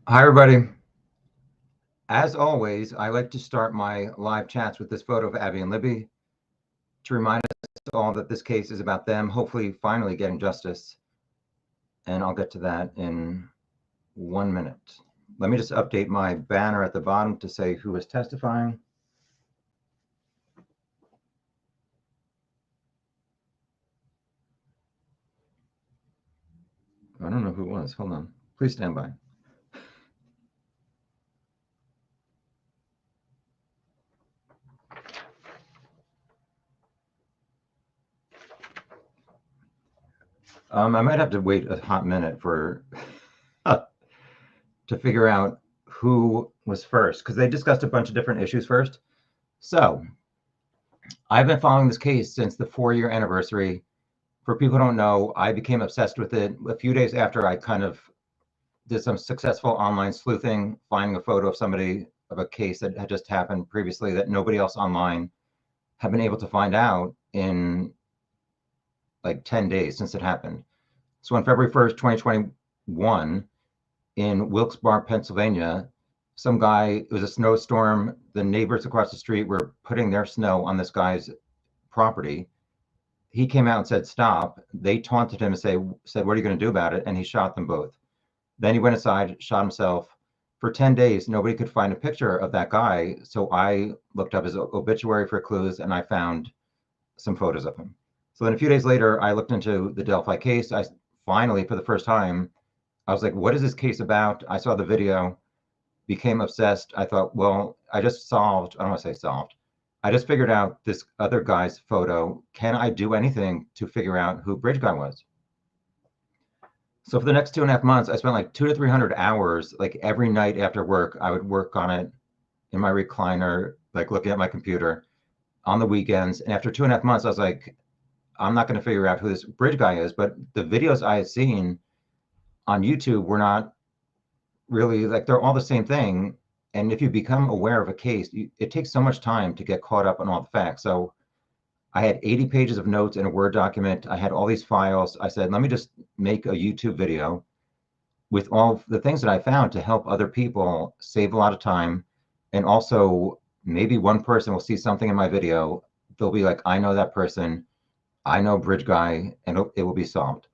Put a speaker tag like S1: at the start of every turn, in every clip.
S1: Hi, everybody. As always, I like to start my live chats with this photo of Abby and Libby to remind us all that this case is about them hopefully finally getting justice. And I'll get to that in 1 minute. Let me just update my banner at the bottom to say who is testifying. I don't know who it was. Hold on. Please stand by. I might have to wait a hot minute for to figure out who was first, because they discussed a bunch of different issues first. So I've been following this case since the 4-year anniversary. For people who don't know, I became obsessed with it a few days after I kind of did some successful online sleuthing, finding a photo of somebody of a case that had just happened previously that nobody else online had been able to find out in like 10 days since it happened. So on February 1st, 2021, in Wilkes-Barre, Pennsylvania, some guy, it was a snowstorm. The neighbors across the street were putting their snow on this guy's property. He came out and said, "Stop." They taunted him and said, "What are you going to do about it?" And he shot them both. Then he went inside, shot himself. For 10 days, nobody could find a picture of that guy. So I looked up his obituary for clues and I found some photos of him. So then a few days later, I looked into the Delphi case. I finally, for the first time, I was like, what is this case about? I saw the video, became obsessed. I thought, well, I don't want to say solved. I just figured out this other guy's photo. Can I do anything to figure out who Bridge Guy was? So for the next 2.5 months, I spent like 200 to 300 hours, like every night after work, I would work on it in my recliner, like looking at my computer on the weekends. And after 2.5 months, I was like, I'm not going to figure out who this Bridge Guy is. But the videos I had seen on YouTube were not really like, they're all the same thing. And if you become aware of a case, it takes so much time to get caught up on all the facts. So I had 80 pages of notes in a Word document. I had all these files. I said, let me just make a YouTube video with all the things that I found to help other people save a lot of time. And also, maybe one person will see something in my video. They'll be like, I know that person. I know Bridge Guy, and it will be solved.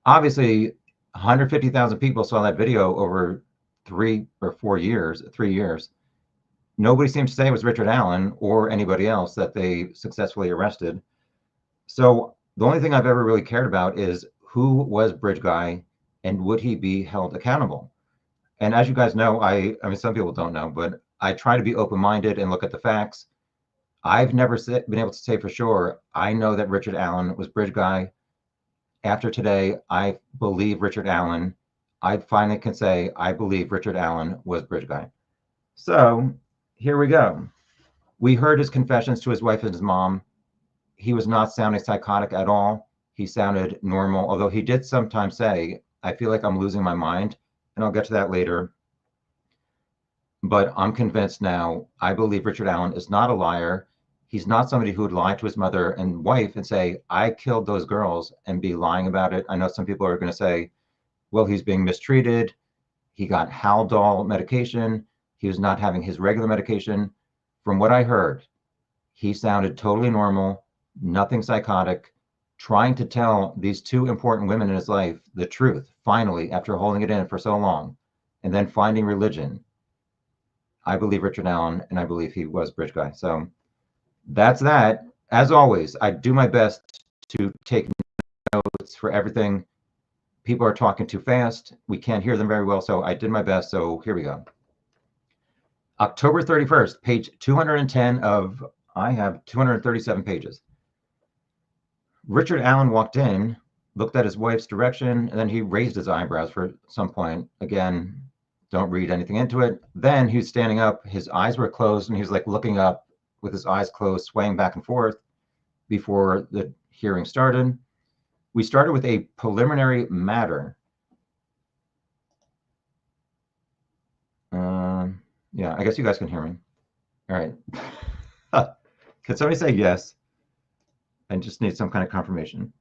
S1: Obviously, 150,000 people saw that video over 3 or 4 years, 3 years. Nobody seems to say it was Richard Allen or anybody else that they successfully arrested. So the only thing I've ever really cared about is who was Bridge Guy and would he be held accountable? And as you guys know, I mean, some people don't know, but I try to be open-minded and look at the facts. I've never been able to say for sure, I know that Richard Allen was Bridge Guy. After today, I believe Richard Allen. I finally can say, I believe Richard Allen was Bridge Guy. So here we go. We heard his confessions to his wife and his mom. He was not sounding psychotic at all. He sounded normal, although he did sometimes say, I feel like I'm losing my mind. And I'll get to that later. But I'm convinced now, I believe Richard Allen is not a liar. He's not somebody who would lie to his mother and wife and say, I killed those girls and be lying about it. I know some people are going to say, well, he's being mistreated. He got Haldol medication. He was not having his regular medication. From what I heard, he sounded totally normal, nothing psychotic, trying to tell these two important women in his life the truth, finally, after holding it in for so long, and then finding religion. I believe Richard Allen, and I believe he was Bridge Guy. So that's that. As always, I do my best to take notes for everything. People are talking too fast. We can't hear them very well, so I did my best. So here we go. October 31st, page 210 of, I have 237 pages. Richard Allen walked in, looked at his wife's direction, and then he raised his eyebrows for some point. Again, don't read anything into it. Then he was standing up, his eyes were closed, and he was like looking up with his eyes closed, swaying back and forth before the hearing started. We started with a preliminary matter. Yeah, I guess you guys can hear me. All right. Can somebody say yes? I just need some kind of confirmation.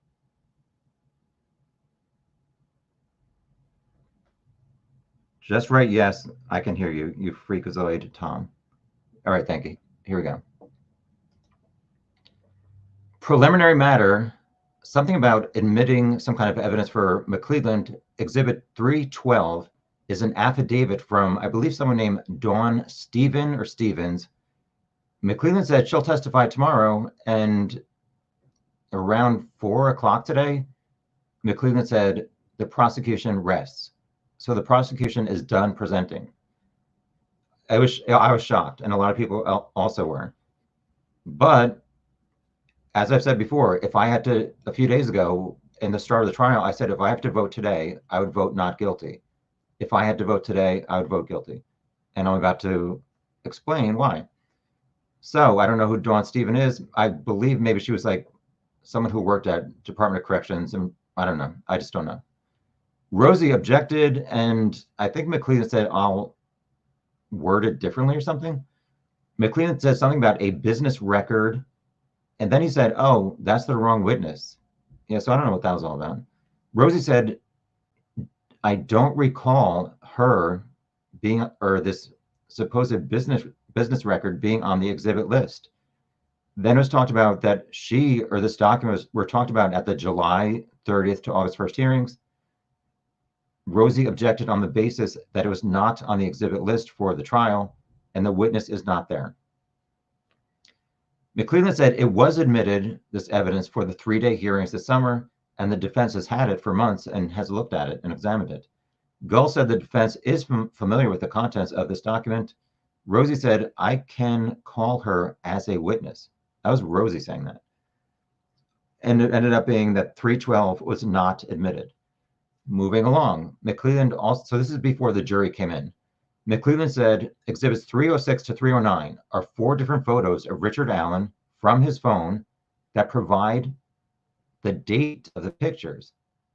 S1: Just right, yes, I can hear you, you freakazoid, Tom. All right, thank you. Here we go. Preliminary matter, something about admitting some kind of evidence for McClelland. Exhibit 312 is an affidavit from, I believe, someone named Dawn Stephen or Stevens. McClelland said she'll testify tomorrow, and around 4 o'clock today, McClelland said the prosecution rests. So the prosecution is done presenting. I was shocked, and a lot of people also were. But as I've said before, if I had to, a few days ago in the start of the trial, I said if I have to vote today, I would vote not guilty. If I had to vote today, I would vote guilty. And I'm about to explain why. So I don't know who Dawn Stephen is. I believe maybe she was like someone who worked at Department of Corrections, and I don't know. I just don't know. Rosie objected, and I think McClelland said I'll word it differently or something. McClelland said something about a business record, and then he said, "Oh, that's the wrong witness." Yeah, so I don't know what that was all about. Rosie said, "I don't recall her being, or this supposed business record being on the exhibit list." Then it was talked about that she or this document were talked about at the July 30th to August 1st hearings. Rosie objected on the basis that it was not on the exhibit list for the trial, and the witness is not there. McClelland said it was admitted, this evidence, for the 3-day hearings this summer, and the defense has had it for months and has looked at it and examined it. Gull said the defense is familiar with the contents of this document. Rosie said, "I can call her as a witness." That was Rosie saying that. And it ended up being that 312 was not admitted. Moving along, McClelland also, so this is before the jury came in. McClelland said exhibits 306 to 309 are 4 different photos of Richard Allen from his phone that provide the date of the pictures.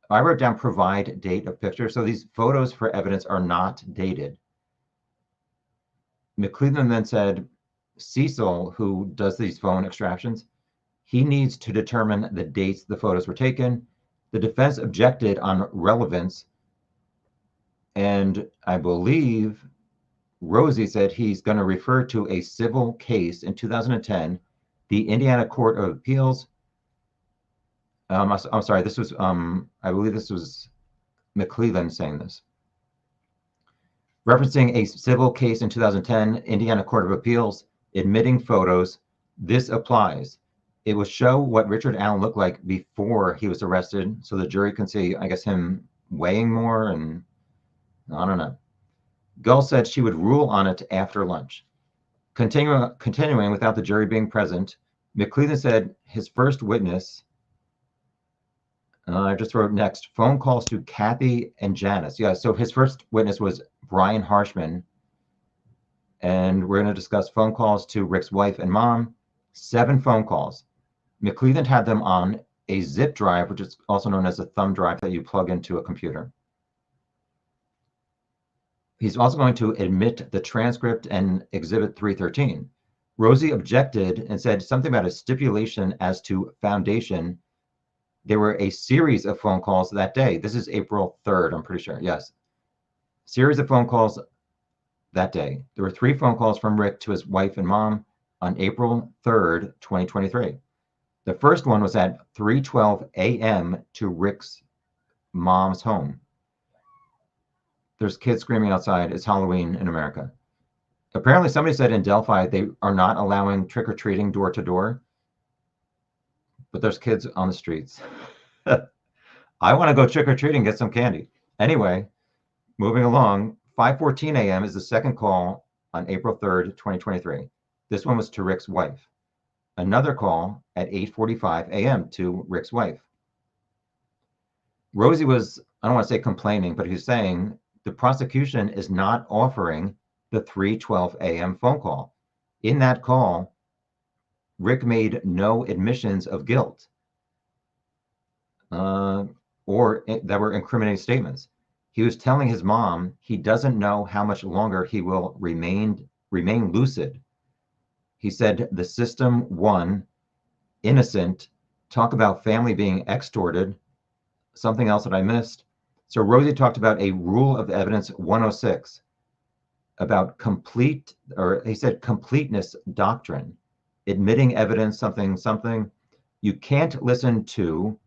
S1: I wrote down provide date of picture, so these photos for evidence are not dated. McClelland then said Cecil, who does these phone extractions, he needs to determine the dates the photos were taken. The defense objected on relevance, and I believe Rosie said he's going to refer to a civil case in 2010, the Indiana Court of Appeals. I'm sorry, this was, I believe this was McClelland saying this. Referencing a civil case in 2010, Indiana Court of Appeals, admitting photos, this applies. It will show what Richard Allen looked like before he was arrested, so the jury can see, I guess, him weighing more, and I don't know. Gull said she would rule on it after lunch. Continuing without the jury being present, McClelland said his first witness, I just wrote next, phone calls to Kathy and Janice. Yeah, so his first witness was Brian Harshman, and we're going to discuss phone calls to Rick's wife and mom, 7 phone calls. McClelland had them on a zip drive, which is also known as a thumb drive that you plug into a computer. He's also going to admit the transcript and exhibit 313. Rosie objected and said something about a stipulation as to foundation. There were a series of phone calls that day. This is April 3rd, I'm pretty sure. Yes. Series of phone calls that day. There were 3 phone calls from Rick to his wife and mom on April 3rd, 2023. The first one was at 3:12 a.m. to Rick's mom's home. There's kids screaming outside. It's Halloween in America. Apparently, somebody said in Delphi they are not allowing trick-or-treating door to door, but there's kids on the streets. I want to go trick-or-treating, get some candy. Anyway, moving along, 5:14 a.m. is the second call on April 3rd, 2023. This one was to Rick's wife. Another call at 8:45 a.m. to Rick's wife. Rosie was, I don't want to say complaining, but he was saying the prosecution is not offering the 3:12 a.m. phone call. In that call, Rick made no admissions of guilt or that were incriminating statements. He was telling his mom he doesn't know how much longer he will remain lucid. He said the system won, innocent, talk about family being extorted, something else that I missed. So Rosie talked about a rule of evidence 106 about he said completeness doctrine, admitting evidence, something, something. You can't listen to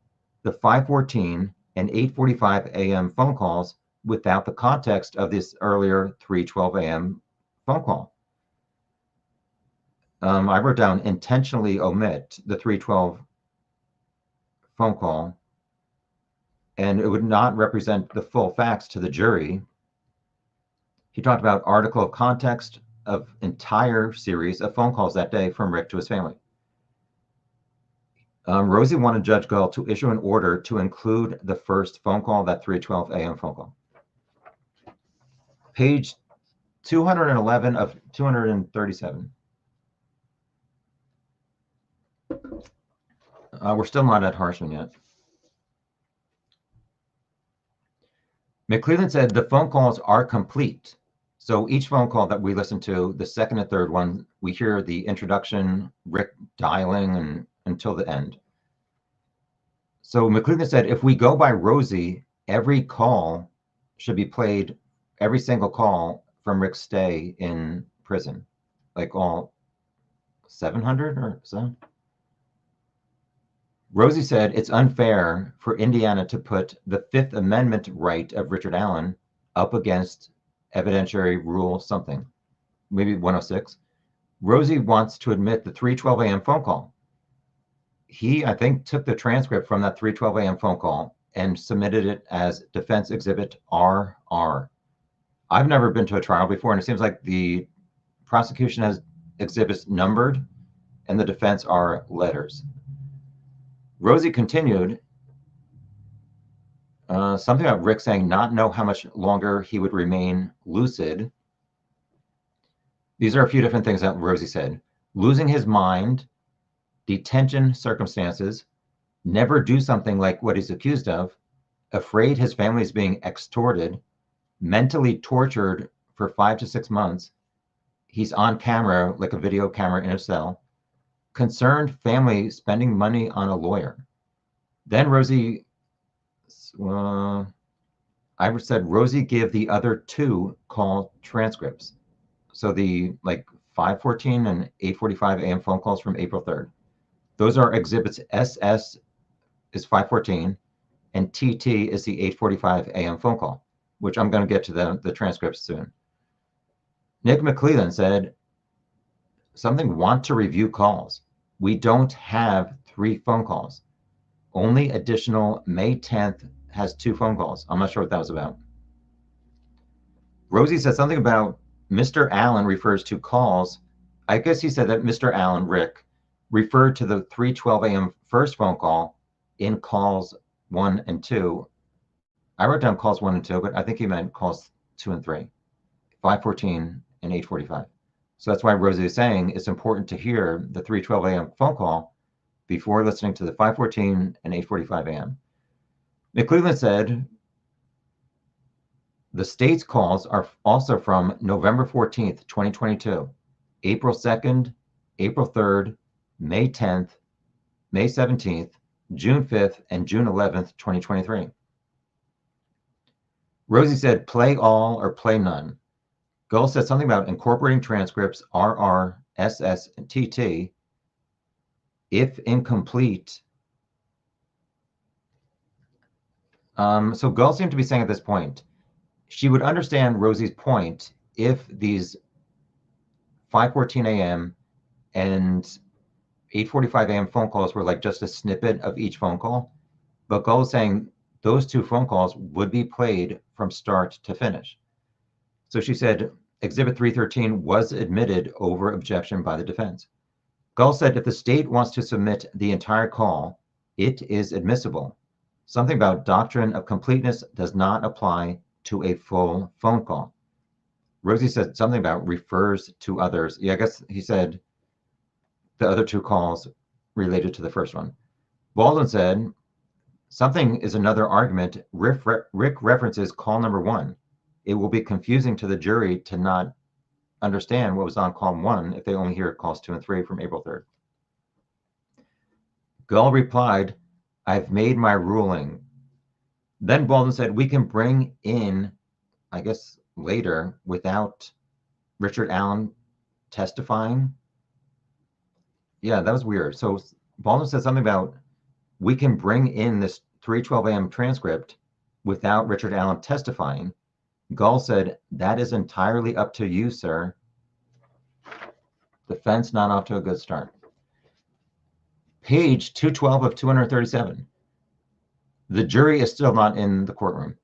S1: the 5:14 and 8:45 a.m. phone calls without the context of this earlier 3:12 a.m. phone call. I wrote down intentionally omit the 3:12 phone call, and it would not represent the full facts to the jury. He talked about article of context of entire series of phone calls that day from Rick to his family. Rosie wanted Judge Gull to issue an order to include the first phone call, that 3:12 a.m. phone call. Page 211 of 237. We're still not at Harshman yet. McClelland said the phone calls are complete. So each phone call that we listen to, the second and third one, we hear the introduction, Rick dialing, and until the end. So McClelland said if we go by Rosie, every call should be played, every single call from Rick's stay in prison, like all 700 or so. Rosie said it's unfair for Indiana to put the Fifth Amendment right of Richard Allen up against evidentiary rule something, maybe 106. Rosie wants to admit the 3:12 a.m. phone call. He, I think, took the transcript from that 3:12 a.m. phone call and submitted it as Defense Exhibit RR. I've never been to a trial before, and it seems like the prosecution has exhibits numbered and the defense are letters. Rosie continued, something about Rick saying not know how much longer he would remain lucid. These are a few different things that Rosie said. Losing his mind, detention circumstances, never do something like what he's accused of, afraid his family is being extorted, mentally tortured for 5 to 6 months. He's on camera, like a video camera in a cell. Concerned family spending money on a lawyer. Then Rosie, I said, Rosie give the other two call transcripts. So the 5:14 and 8:45 a.m. phone calls from April 3rd. Those are exhibits. SS is 5:14 and TT is the 8:45 a.m. phone call, which I'm going to get to the transcripts soon. Nick McClelland said, something want to review calls. We don't have 3 phone calls. Only additional May 10th has 2 phone calls. I'm not sure what that was about. Rosie said something about Mr. Allen refers to calls. I guess he said that Mr. Allen, Rick, referred to the 3:12 a.m. first phone call in calls 1 and 2. I wrote down calls 1 and 2, but I think he meant calls 2 and 3, 5:14 and 8:45. So that's why Rosie is saying it's important to hear the 3:12 a.m. phone call before listening to the 5:14 and 8:45 a.m. McClelland said the state's calls are also from November 14th, 2022, April 2nd, April 3rd, May 10th, May 17th, June 5th, and June 11th, 2023. Rosie said play all or play none. Gull said something about incorporating transcripts RR, SS, and TT. If incomplete. So Gull seemed to be saying at this point, she would understand Rosie's point if these 5:14 a.m. and 8:45 a.m. phone calls were like just a snippet of each phone call. But Gull is saying those 2 phone calls would be played from start to finish. So she said Exhibit 313 was admitted over objection by the defense. Gull said if the state wants to submit the entire call, it is admissible. Something about doctrine of completeness does not apply to a full phone call. Rosie said something about refers to others. Yeah, I guess he said the other 2 calls related to the first one. Baldwin said something is another argument. Rick references call number 1. It will be confusing to the jury to not understand what was on call 1 if they only hear calls 2 and 3 from April 3rd. Gull replied, I've made my ruling. Then Baldwin said, we can bring in, I guess later, without Richard Allen testifying. Yeah, that was weird. So Baldwin said something about, we can bring in this 3:12 a.m. transcript without Richard Allen testifying. Gull said, that is entirely up to you, sir. Defense not off to a good start. Page 212 of 237. The jury is still not in the courtroom.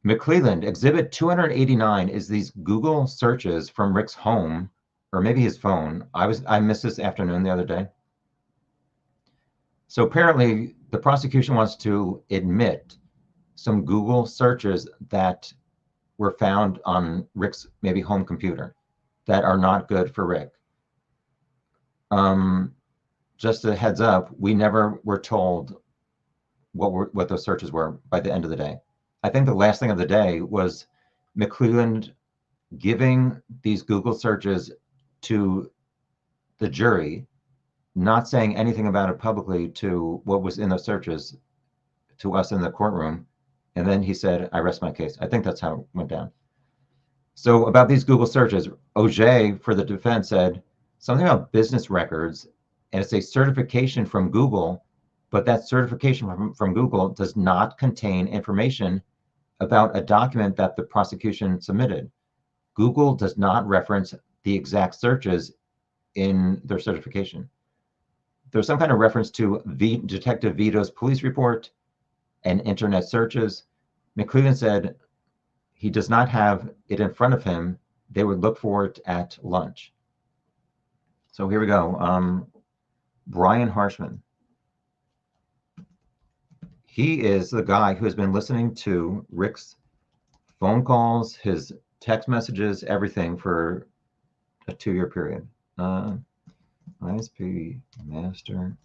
S1: McClelland, exhibit 289 is these Google searches from Rick's home, or maybe his phone. I missed this afternoon the other day. So apparently the prosecution wants to admit some Google searches that were found on Rick's maybe home computer that are not good for Rick. Just a heads up, we never were told what those searches were by the end of the day. I think the last thing of the day was McClelland giving these Google searches to the jury, not saying anything about it publicly to what was in those searches to us in the courtroom. And then he said, I rest my case. I think that's how it went down. So about these Google searches, Auger for the defense said something about business records, and it's a certification from Google, but that certification from Google does not contain information about a document that the prosecution submitted. Google does not reference the exact searches in their certification. There's some kind of reference to Detective Vito's police report and internet searches. McClelland said he does not have it in front of him. They would look for it at lunch. So here we go. Brian Harshman. He is the guy who has been listening to Rick's phone calls, his text messages, everything for a 2-year period. ISP Master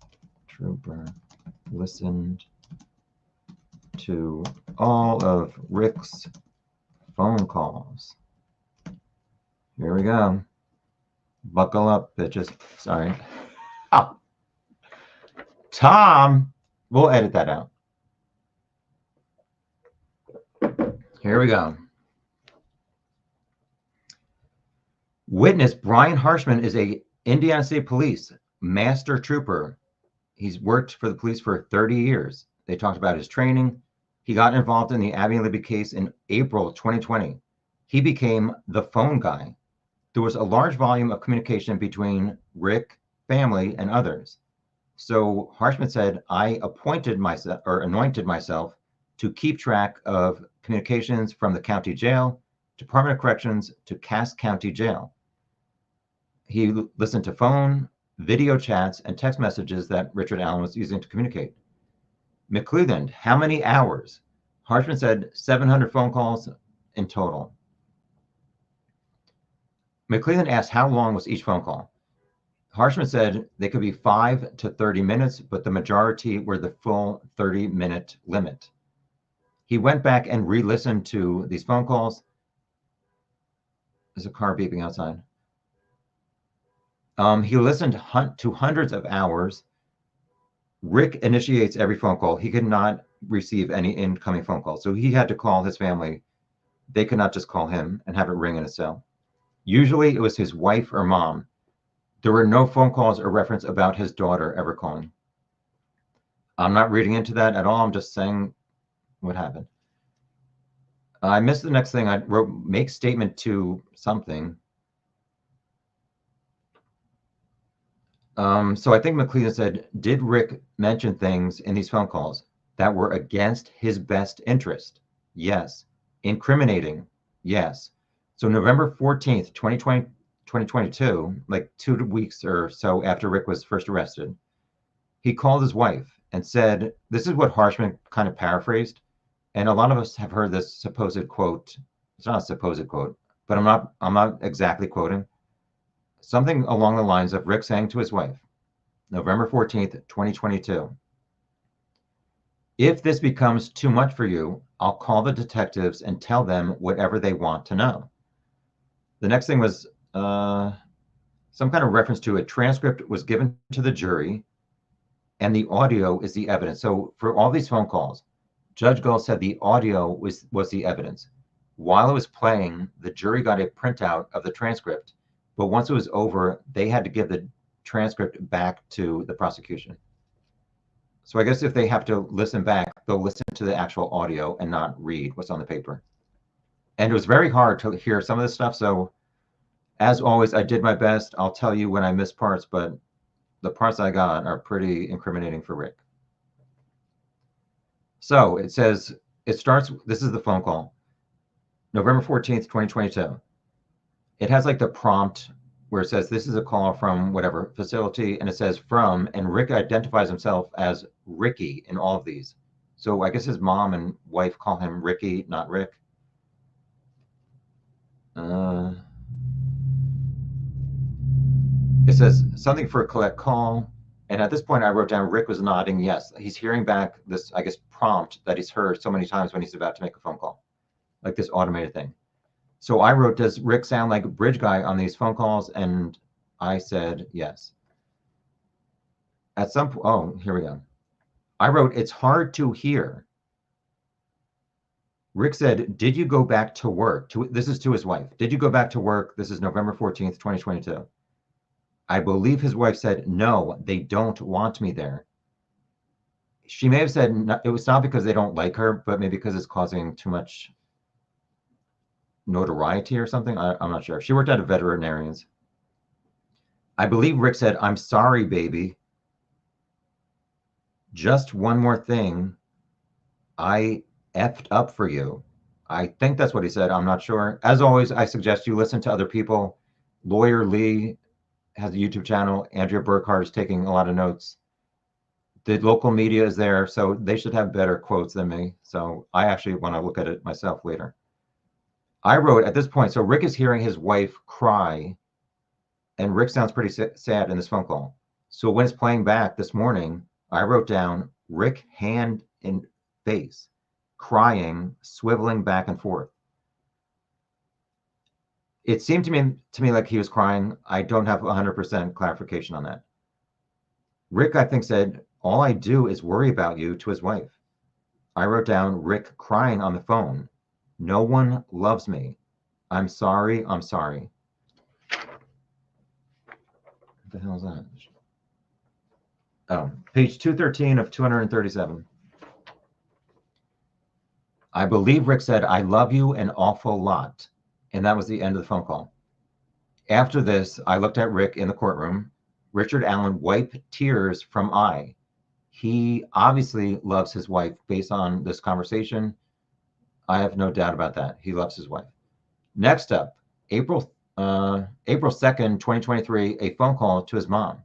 S1: Trooper listened to all of Rick's phone calls. Here we go. Buckle up, bitches. Sorry. Oh. Tom, we'll edit that out. Here we go. Witness Brian Harshman is a Indiana State Police master trooper. He's worked for the police for 30 years. They talked about his training. He got involved in the Abigail Libby case in April 2020. He became the phone guy. There was a large volume of communication between Rick, family, and others. So Harshman said, I anointed myself to keep track of communications from the county jail, Department of Corrections to Cass County Jail. He listened to phone, video chats, and text messages that Richard Allen was using to communicate. McClelland, how many hours? Harshman said 700 phone calls in total. McClelland asked how long was each phone call. Harshman said they could be 5 to 30 minutes, but the majority were the full 30-minute limit. He went back and re-listened to these phone calls. There's a car beeping outside. He listened to hundreds of hours. Rick initiates every phone call. He could not receive any incoming phone calls. So he had to call his family. They could not just call him and have it ring in his cell. Usually it was his wife or mom. There were no phone calls or reference about his daughter ever calling. I'm not reading into that at all. I'm just saying what happened. I missed the next thing. I wrote, make statement to something. So I think McClelland said, did Rick mention things in these phone calls that were against his best interest? Yes. Incriminating? Yes. So November 14th, 2022, like 2 weeks or so after Rick was first arrested, he called his wife and said, this is what Harshman kind of paraphrased. And a lot of us have heard this supposed quote. It's not a supposed quote, but I'm not exactly quoting. Something along the lines of Rick saying to his wife, November 14th, 2022, if this becomes too much for you, I'll call the detectives and tell them whatever they want to know. The next thing was some kind of reference to a transcript was given to the jury and the audio is the evidence. So for all these phone calls, Judge Gull said the audio was the evidence. While it was playing, the jury got a printout of the transcript, but once it was over, they had to give the transcript back to the prosecution. So I guess if they have to listen back, they'll listen to the actual audio and not read what's on the paper. And it was very hard to hear some of this stuff. So as always, I did my best. I'll tell you when I missed parts, but the parts I got are pretty incriminating for Rick. So it says, it starts, this is the phone call, November 14th, 2022. It has like the prompt where it says, this is a call from whatever facility, and it says from, and Rick identifies himself as Ricky in all of these. So I guess his mom and wife call him Ricky, not Rick. It says something for a collect call. And at this point, I wrote down Rick was nodding yes. He's hearing back this, I guess, prompt that he's heard so many times when he's about to make a phone call, like this automated thing. So I wrote, does Rick sound like a bridge guy on these phone calls? And I said yes. At some point, oh, here we go. I wrote, it's hard to hear. Rick said, did you go back to work? This is to his wife. Did you go back to work? This is November 14th, 2022. I believe his wife said, no, they don't want me there. She may have said no, it was not because they don't like her, but maybe because it's causing too much notoriety or something. I'm not sure. She worked at a veterinarian's. I believe Rick said, I'm sorry, baby. Just one more thing. I effed up for you. I think that's what he said. I'm not sure. As always, I suggest you listen to other people. Lawyer Lee has a YouTube channel. Andrea Burkhardt is taking a lot of notes. The local media is there, so they should have better quotes than me. So I actually want to look at it myself later. I wrote at this point, so Rick is hearing his wife cry, and Rick sounds pretty sad in this phone call. So when it's playing back this morning, I wrote down Rick hand in face, crying, swiveling back and forth. It seemed to me like he was crying. I don't have 100% clarification on that. Rick, I think, said, all I do is worry about you to his wife. I wrote down Rick crying on the phone. No one loves me. I'm sorry. I'm sorry. What the hell is that? Oh, page 213 of 237. I believe Rick said, I love you an awful lot. And that was the end of the phone call. After this, I looked at Rick in the courtroom. Richard Allen wiped tears from eye. He obviously loves his wife based on this conversation. I have no doubt about that. He loves his wife. Next up, April 2nd, 2023, a phone call to his mom.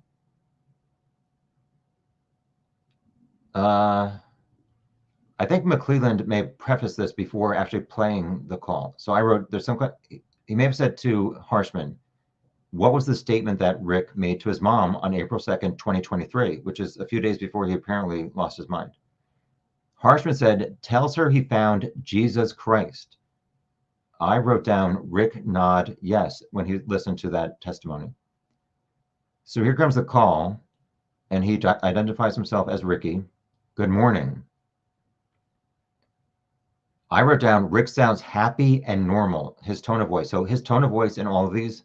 S1: I think McClelland may have prefaced this before actually playing the call. So I wrote, he may have said to Harshman, what was the statement that Rick made to his mom on April 2nd, 2023, which is a few days before he apparently lost his mind. Harshman said, tells her he found Jesus Christ. I wrote down Rick nod yes when he listened to that testimony. So here comes the call, and he identifies himself as Ricky. Good morning. I wrote down Rick sounds happy and normal, his tone of voice. So his tone of voice in all of these,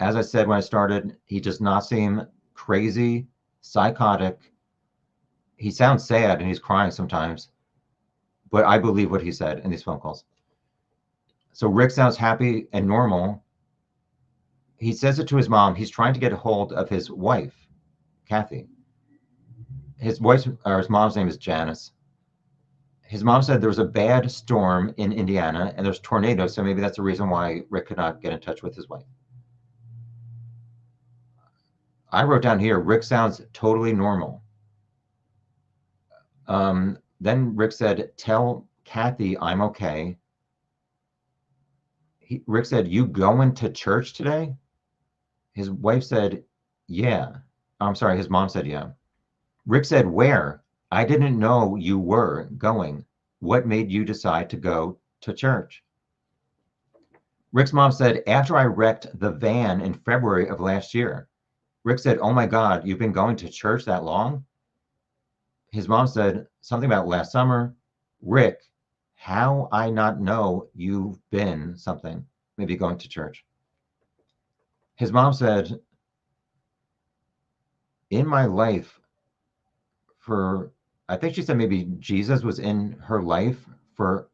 S1: as I said when I started, he does not seem crazy, psychotic. He sounds sad and he's crying sometimes, but I believe what he said in these phone calls. So Rick sounds happy and normal. He says it to his mom. He's trying to get a hold of his wife, Kathy. His mom's name is Janice. His mom said there was a bad storm in Indiana and there's tornadoes, so maybe that's the reason why Rick could not get in touch with his wife. I wrote down here, Rick sounds totally normal. Then Rick said, tell Kathy I'm okay. Rick said, you going to church today? His wife said, yeah. I'm sorry, his mom said, yeah. Rick said, where? I didn't know you were going. What made you decide to go to church? Rick's mom said, after I wrecked the van in February of last year. Rick said, oh my God, you've been going to church that long? His mom said something about last summer. Rick, how I not know you've been something, maybe going to church. His mom said, in my life for, I think she said maybe Jesus was in her life for,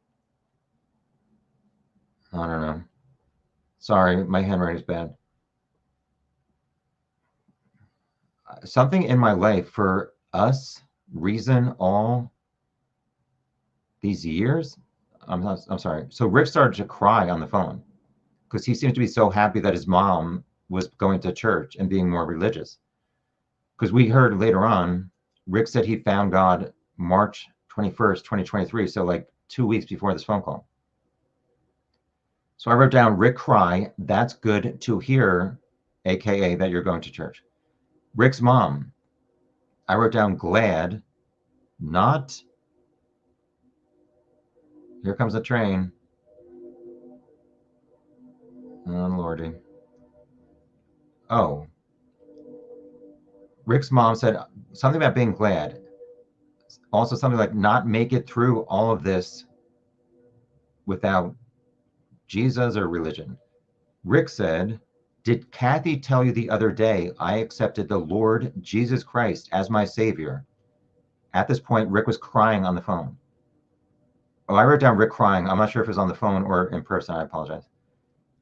S1: I don't know. Sorry, my handwriting is bad. Something in my life for us, reason all these years. I'm sorry. So Rick started to cry on the phone because he seemed to be so happy that his mom was going to church and being more religious. Because we heard later on, Rick said he found God March 21st, 2023. So like 2 weeks before this phone call. So I wrote down Rick cry. That's good to hear, AKA that you're going to church. Rick's mom. I wrote down glad, not here comes a train. Oh, Lordy. Oh. Rick's mom said something about being glad. Also something like not make it through all of this without Jesus or religion. Rick said, did Kathy tell you the other day I accepted the Lord Jesus Christ as my Savior? At this point, Rick was crying on the phone. Oh, I wrote down Rick crying. I'm not sure if it was on the phone or in person. I apologize.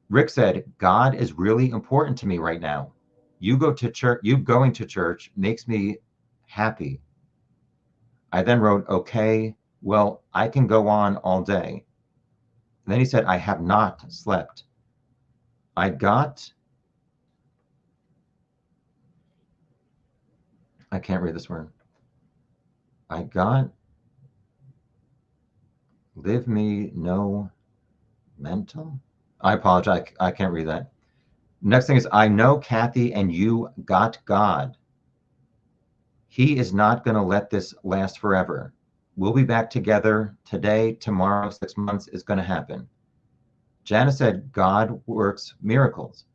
S1: Rick said, God is really important to me right now. You go to church, you going to church makes me happy. I then wrote, okay, well, I can go on all day. And then he said, I have not slept. I can't read this word. I got, live me no mental. I apologize. I can't read that. Next thing is, I know Kathy and you got God. He is not going to let this last forever. We'll be back together today, tomorrow, 6 months is going to happen. Janice said, God works miracles.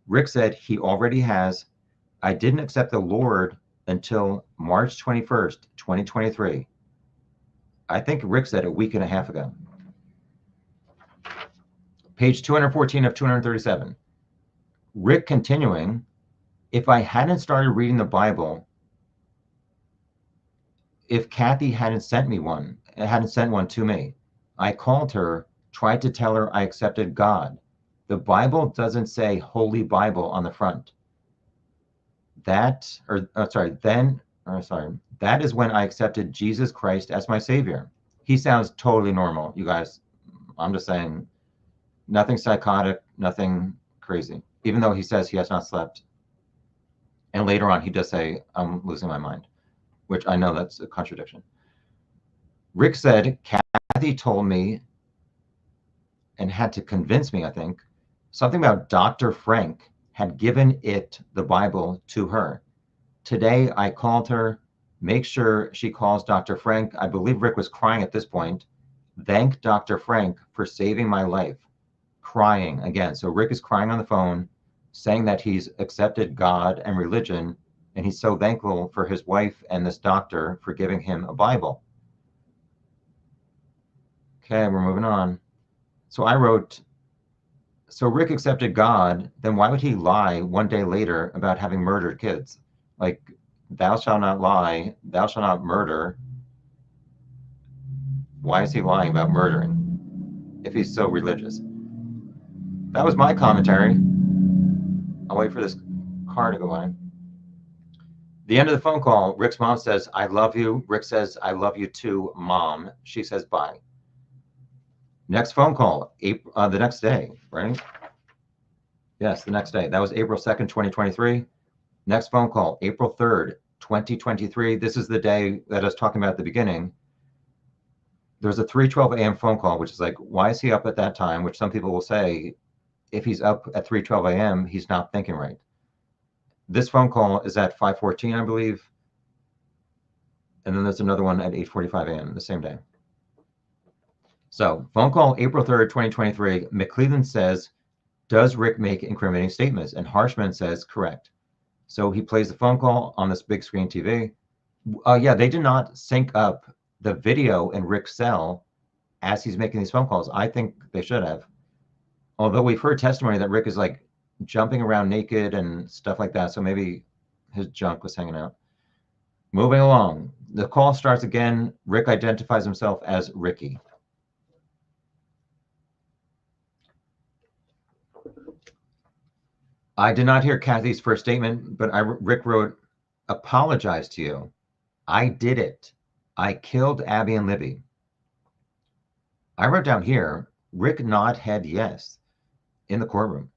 S1: Rick said, he already has. I didn't accept the Lord until March 21st, 2023. I think Rick said a week and a half ago. Page 214 of 237. Rick continuing, if I hadn't started reading the Bible, if Kathy hadn't sent one to me, I called her, tried to tell her I accepted God. The Bible doesn't say Holy Bible on the front. That is when I accepted Jesus Christ as my Savior. He sounds totally normal, you guys. I'm just saying, nothing psychotic, nothing crazy, even though he says he has not slept. And later on, he does say, I'm losing my mind, which I know that's a contradiction. Rick said, Kathy told me and had to convince me, I think, something about Dr. Frank had given the Bible to her. Today, I called her, make sure she calls Dr. Frank. I believe Rick was crying at this point. Thank Dr. Frank for saving my life. Crying again. So Rick is crying on the phone, saying that he's accepted God and religion, and he's so thankful for his wife and this doctor for giving him a Bible. Okay, we're moving on. So I wrote, so Rick accepted God, then why would he lie one day later about having murdered kids? Like, thou shalt not lie, thou shalt not murder. Why is he lying about murdering if he's so religious? That was my commentary. I'll wait for this car to go by. The end of the phone call, Rick's mom says, I love you. Rick says, I love you too, Mom. She says, bye. Next phone call, the next day, right? Yes, the next day. That was April 2nd, 2023. Next phone call, April 3rd, 2023. This is the day that I was talking about at the beginning. There's a 3:12 a.m. phone call, which is like, why is he up at that time? Which some people will say, if he's up at 3:12 a.m., he's not thinking right. This phone call is at 5:14, I believe. And then there's another one at 8:45 a.m. the same day. So phone call, April 3rd, 2023. McClellan says, does Rick make incriminating statements? And Harshman says, correct. So he plays the phone call on this big screen TV. Yeah, they did not sync up the video in Rick's cell as he's making these phone calls. I think they should have. Although we've heard testimony that Rick is like jumping around naked and stuff like that. So maybe his junk was hanging out. Moving along. The call starts again. Rick identifies himself as Ricky. I did not hear Kathy's first statement, but Rick wrote, apologize to you. I did it. I killed Abby and Libby. I wrote down here, Rick nod head yes in the courtroom.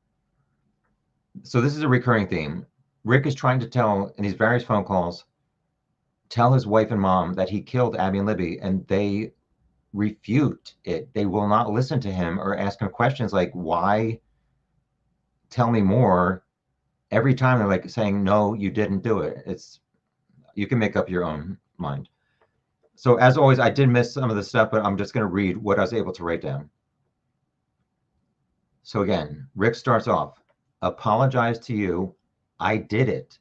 S1: So this is a recurring theme. Rick is trying to tell in these various phone calls, tell his wife and mom that he killed Abby and Libby, and they refute it. They will not listen to him or ask him questions like, why? Tell me more. Every time they're like saying, no, you didn't do it. You can make up your own mind. So as always, I did miss some of the stuff, but I'm just going to read what I was able to write down. So again, Rick starts off, apologize to you. I did it.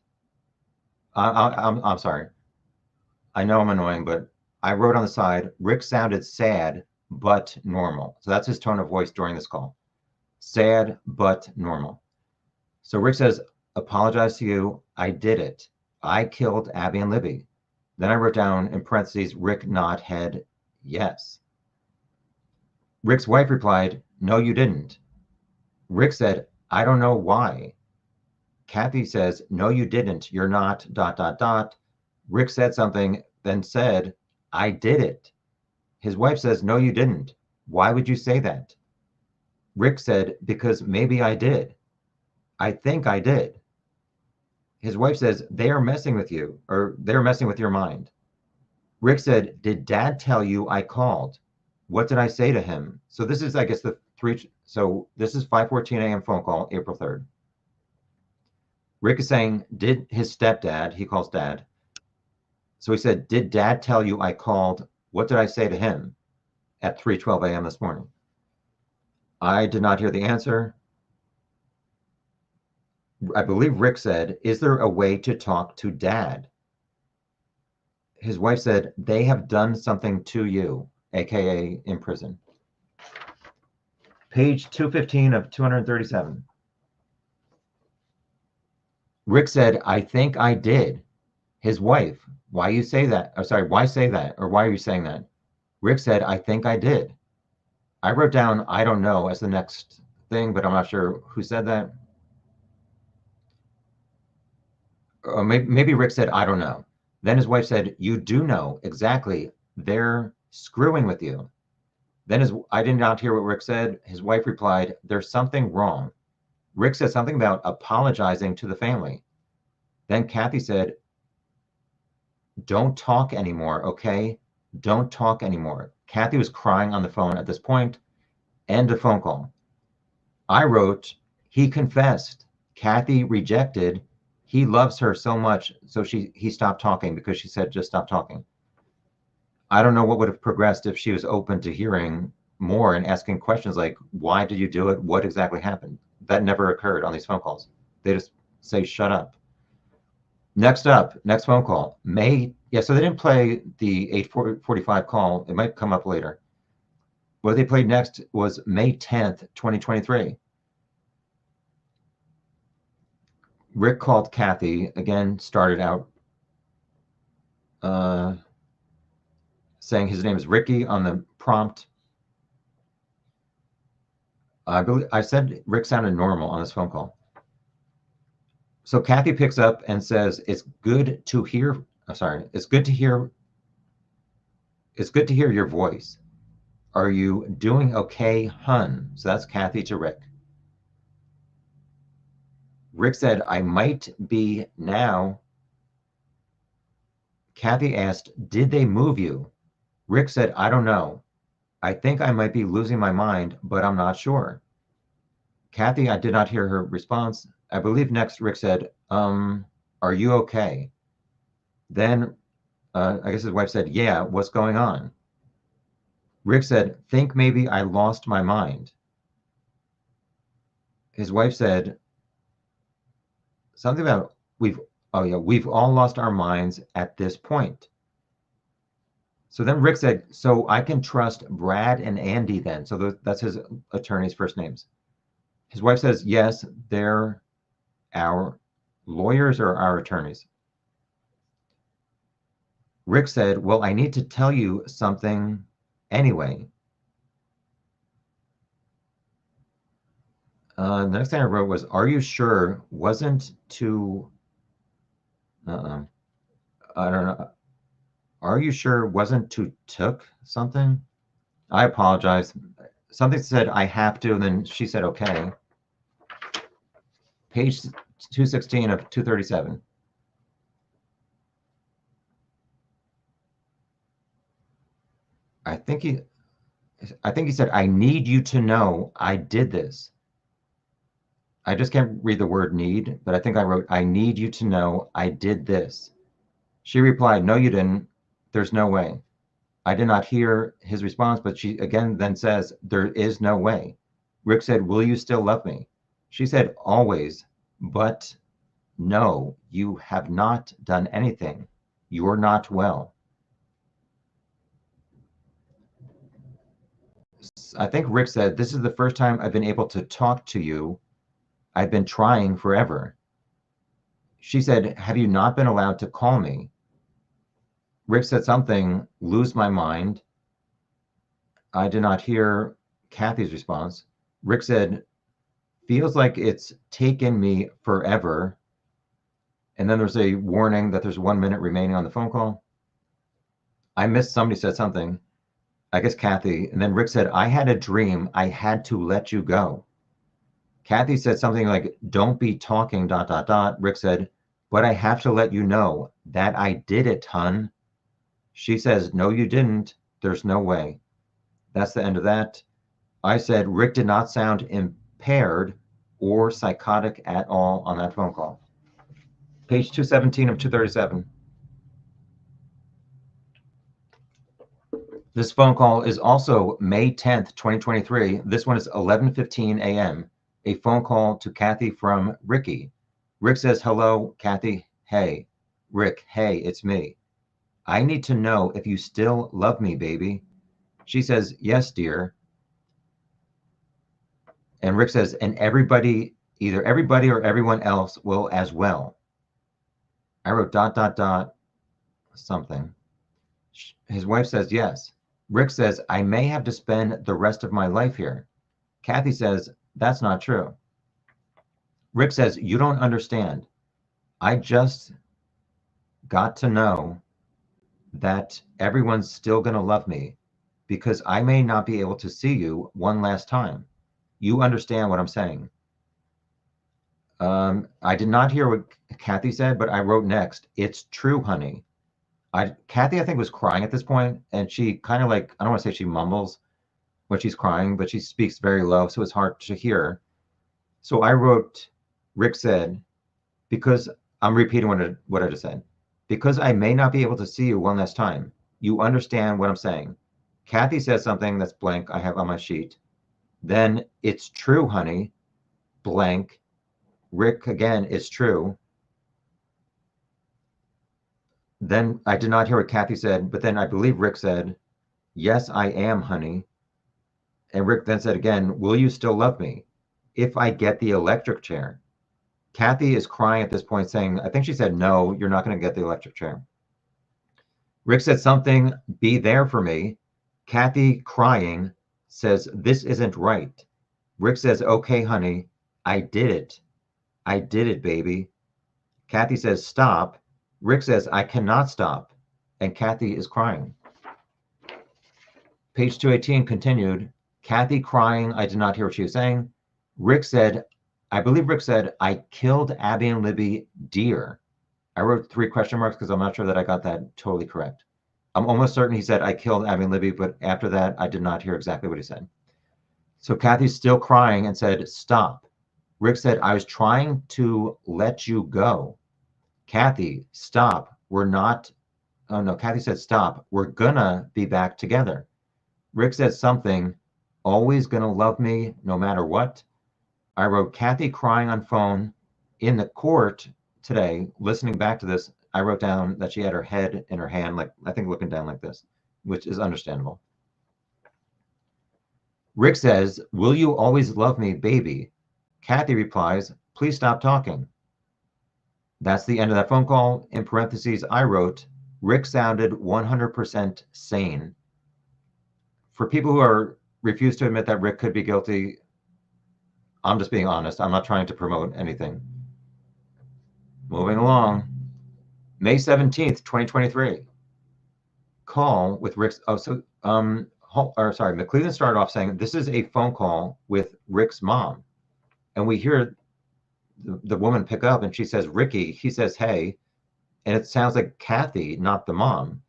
S1: I'm sorry. I know I'm annoying, but I wrote on the side, Rick sounded sad, but normal. So that's his tone of voice during this call. Sad, but normal. So Rick says, apologize to you. I did it. I killed Abby and Libby. Then I wrote down in parentheses, Rick nod head, yes. Rick's wife replied, no, you didn't. Rick said, I don't know why. Kathy says, no, you didn't. You're not, ... Rick said something, then said, I did it. His wife says, no, you didn't. Why would you say that? Rick said, because maybe I did. I think I did. His wife says, they are messing with you, or they're messing with your mind. Rick said, did Dad tell you I called? What did I say to him? So this is, I guess, so this is 5:14 a.m. phone call, April 3rd. Rick is saying, did his stepdad, he calls Dad. So he said, did Dad tell you I called? What did I say to him at 3:12 a.m. this morning? I did not hear the answer. I believe Rick said, is there a way to talk to Dad? His wife said, they have done something to you, AKA in prison. Page 215 of 237. Rick said, I think I did. His wife, why you say that? Oh, sorry, why say that? Or why are you saying that? Rick said, I think I did. I wrote down, I don't know as the next thing, but I'm not sure who said that. Or maybe Rick said, I don't know. Then his wife said, you do know exactly. They're screwing with you. Then I did not hear what Rick said. His wife replied, there's something wrong. Rick said something about apologizing to the family. Then Kathy said, don't talk anymore, okay? Don't talk anymore. Kathy was crying on the phone at this point. End of phone call. I wrote, he confessed. Kathy rejected. He loves her so much, so he stopped talking because she said, just stop talking. I don't know what would have progressed if she was open to hearing more and asking questions like, why did you do it? What exactly happened? That never occurred on these phone calls. They just say, shut up. Next phone call. So they didn't play the 8:45 call. It might come up later. What they played next was May 10th, 2023. Rick called Kathy, again, started out saying his name is Ricky on the prompt. I said Rick sounded normal on this phone call. So Kathy picks up and says, it's good to hear your voice. Are you doing okay, hun? So that's Kathy to Rick. Rick said, I might be now. Kathy asked, did they move you? Rick said, I don't know. I think I might be losing my mind, but I'm not sure. Kathy, I did not hear her response. I believe next Rick said, are you okay? Then I guess his wife said, yeah, what's going on? Rick said, think maybe I lost my mind. His wife said something about we've all lost our minds at this point. So then Rick said, so I can trust Brad and Andy then. So that's his attorney's first names. His wife says, yes, they're our lawyers or our attorneys. Rick said, well, I need to tell you something anyway. The next thing I wrote was, are you sure wasn't to, I don't know. Are you sure wasn't to took something? I apologize. Something said I have to, and then she said okay. Page 216 of 237. I think he said, I need you to know I did this. I just can't read the word need, but I think I wrote, I need you to know I did this. She replied, no, you didn't. There's no way. I did not hear his response, but she again then says, there is no way. Rick said, will you still love me? She said, always, but no, you have not done anything. You're not well. I think Rick said, this is the first time I've been able to talk to you. I've been trying forever. She said, have you not been allowed to call me? Rick said something, lose my mind. I did not hear Kathy's response. Rick said, feels like it's taken me forever. And then there's a warning that there's 1 minute remaining on the phone call. I missed somebody said something, I guess Kathy. And then Rick said, I had a dream. I had to let you go. Kathy said something like, don't be talking, ... Rick said, but I have to let you know that I did it, hun. She says, no, you didn't. There's no way. That's the end of that. I said, Rick did not sound impaired or psychotic at all on that phone call. Page 217 of 237. This phone call is also May 10th, 2023. This one is 11:15 a.m. A phone call to Kathy from Ricky. Rick says, hello, Kathy. Hey. Rick, hey, it's me. I need to know if you still love me, baby. She says, yes, dear. And Rick says, and everybody, either everybody or everyone else will as well. I wrote ... something. His wife says, yes. Rick says, I may have to spend the rest of my life here. Kathy says, that's not true. Rick says, you don't understand. I just got to know that everyone's still going to love me because I may not be able to see you one last time. You understand what I'm saying? I did not hear what Kathy said, but I wrote next, it's true, honey. Kathy, I think, was crying at this point, and she kind of like, I don't want to say she mumbles when she's crying, but she speaks very low, so it's hard to hear. So I wrote, Rick said, because I'm repeating what I just said, because I may not be able to see you one last time. You understand what I'm saying. Kathy says something that's blank I have on my sheet. Then it's true, honey, blank. Rick, again, it's true. Then I did not hear what Kathy said, but then I believe Rick said, yes, I am, honey. And Rick then said again, will you still love me if I get the electric chair? Kathy is crying at this point saying, I think she said, no, you're not going to get the electric chair. Rick said something, be there for me. Kathy, crying, says, this isn't right. Rick says, okay, honey, I did it. I did it, baby. Kathy says, stop. Rick says, I cannot stop. And Kathy is crying. Page 218 continued. Kathy crying, I did not hear what she was saying. Rick said, I believe Rick said, I killed Abby and Libby dear. I wrote 3 question marks because I'm not sure that I got that totally correct. I'm almost certain he said, I killed Abby and Libby, but after that, I did not hear exactly what he said. So Kathy's still crying and said, stop. Rick said, I was trying to let you go. Kathy, stop. We're not. Oh no, Kathy said, stop. We're gonna be back together. Rick said something, always gonna love me no matter what. I wrote Kathy crying on phone in the court today. Listening back to this, I wrote down that she had her head in her hand, like I think looking down like this. which is understandable. Rick says, "Will you always love me, baby?" Kathy replies, "Please stop talking." That's the end of that phone call. In parentheses, I wrote, Rick sounded 100% sane. For people who refuse to admit that Rick could be guilty, I'm just being honest. I'm not trying to promote anything. Moving along. May 17th, 2023. Call with Rick's, McClellan started off saying, this is a phone call with Rick's mom. And we hear the woman pick up and she says, Ricky, he says, hey, and it sounds like Kathy, not the mom.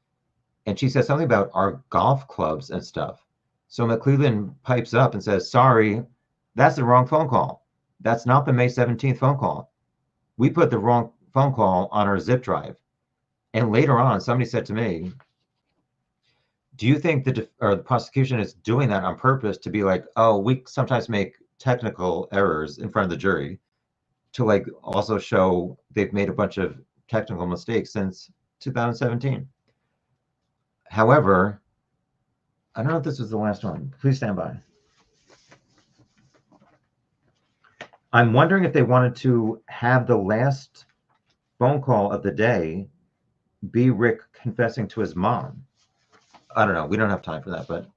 S1: And she says something about our golf clubs and stuff. So McClellan pipes up and says, sorry, that's the wrong phone call. That's not the May 17th phone call. We put the wrong phone call on our zip drive. And later on, somebody said to me, do you think the prosecution is doing that on purpose to be like, oh, we sometimes make technical errors in front of the jury to like also show they've made a bunch of technical mistakes since 2017. However, I don't know if this was the last one. Please stand by. I'm wondering if they wanted to have the last phone call of the day be Rick confessing to his mom. I don't know. We don't have time for that, but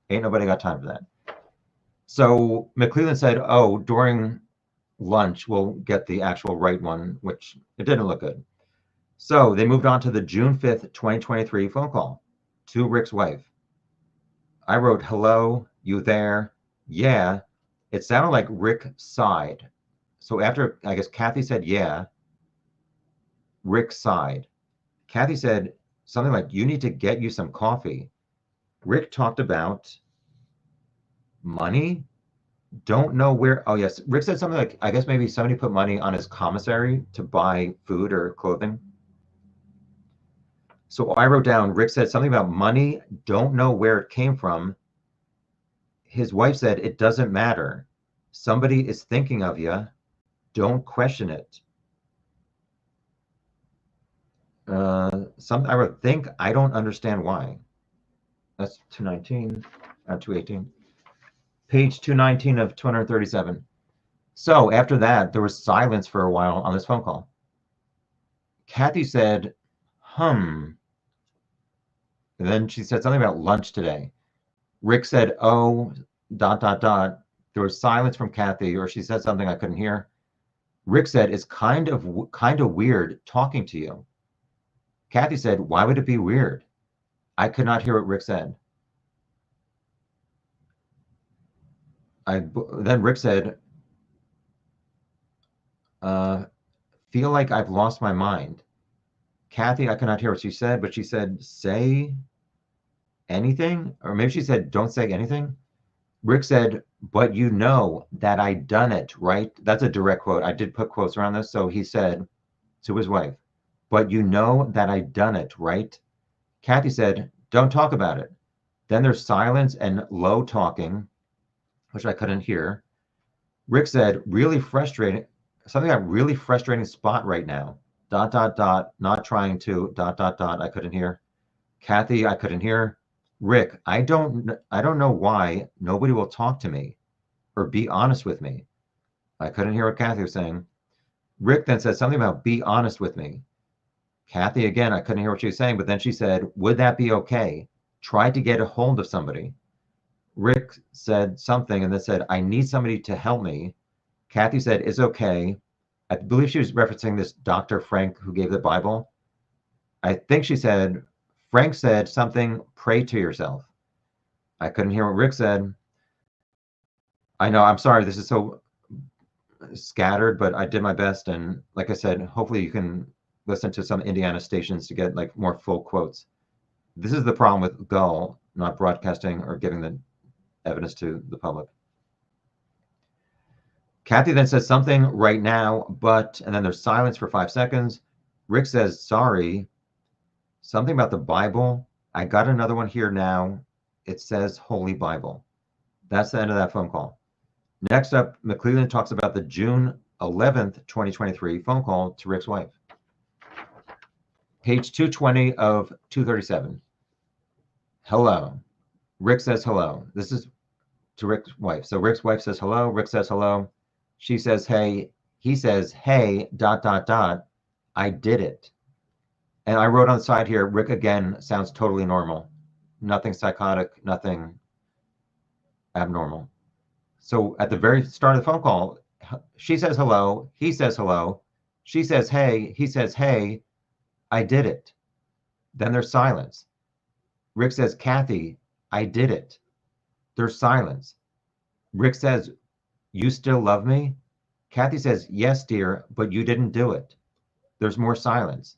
S1: ain't nobody got time for that. So McClellan said, oh, during lunch, we'll get the actual right one, which it didn't look good. So they moved on to the June 5th, 2023 phone call to Rick's wife. I wrote, hello, you there? Yeah. It sounded like Rick sighed. So after, I guess, Kathy said, yeah, Rick sighed. Kathy said something like, you need to get you some coffee. Rick talked about money. Don't know where. Oh, yes. Rick said something like, I guess maybe somebody put money on his commissary to buy food or clothing. So I wrote down, Rick said something about money. Don't know where it came from. His wife said, it doesn't matter. Somebody is thinking of you. Don't question it. I wrote, think, I don't understand why. That's 219, 218. Page 219 of 237. So after that, there was silence for a while on this phone call. Kathy said, and then she said something about lunch today. Rick said, oh, ... There was silence from Kathy, or she said something I couldn't hear. Rick said, it's kind of weird talking to you. Kathy said, why would it be weird? I could not hear what Rick said. Then Rick said, feel like I've lost my mind. Kathy, I could not hear what she said, but she said, say anything? Or maybe she said, don't say anything. Rick said, but you know that I done it, right? That's a direct quote. I did put quotes around this. So he said to his wife, but you know that I done it, right? Kathy said, don't talk about it. Then there's silence and low talking, which I couldn't hear. Rick said, really frustrating, something like really frustrating spot right now. ... Not trying to ... I couldn't hear. Kathy, I couldn't hear. Rick, I don't know why nobody will talk to me or be honest with me. I couldn't hear what Kathy was saying. Rick then said something about be honest with me. Kathy, again, I couldn't hear what she was saying, but then she said, would that be okay? Try to get a hold of somebody. Rick said something and then said, I need somebody to help me. Kathy said, it's okay. I believe she was referencing this Dr. Frank who gave the Bible. I think she said, Frank said something, pray to yourself. I couldn't hear what Rick said. I know, I'm sorry, this is so scattered, but I did my best. And like I said, hopefully you can listen to some Indiana stations to get like more full quotes. This is the problem with Gull not broadcasting or giving the evidence to the public. Kathy then says something right now, but, and then there's silence for 5 seconds. Rick says, sorry, something about the Bible. I got another one here now. It says Holy Bible. That's the end of that phone call. Next up, McClellan talks about the June 11th, 2023 phone call to Rick's wife. Page 220 of 237. hello. Rick says hello. This is to Rick's wife. So Rick's wife says hello. Rick says hello. She says, hey. He says, hey, dot, dot, dot. I did it. And I wrote on the side here, Rick again sounds totally normal. Nothing psychotic, nothing abnormal. So at the very start of the phone call, she says hello. He says hello. She says, hey. He says, hey, I did it. Then there's silence. Rick says, Kathy, I did it. There's silence. Rick says, you still love me? Kathy says, yes, dear, but you didn't do it. There's more silence.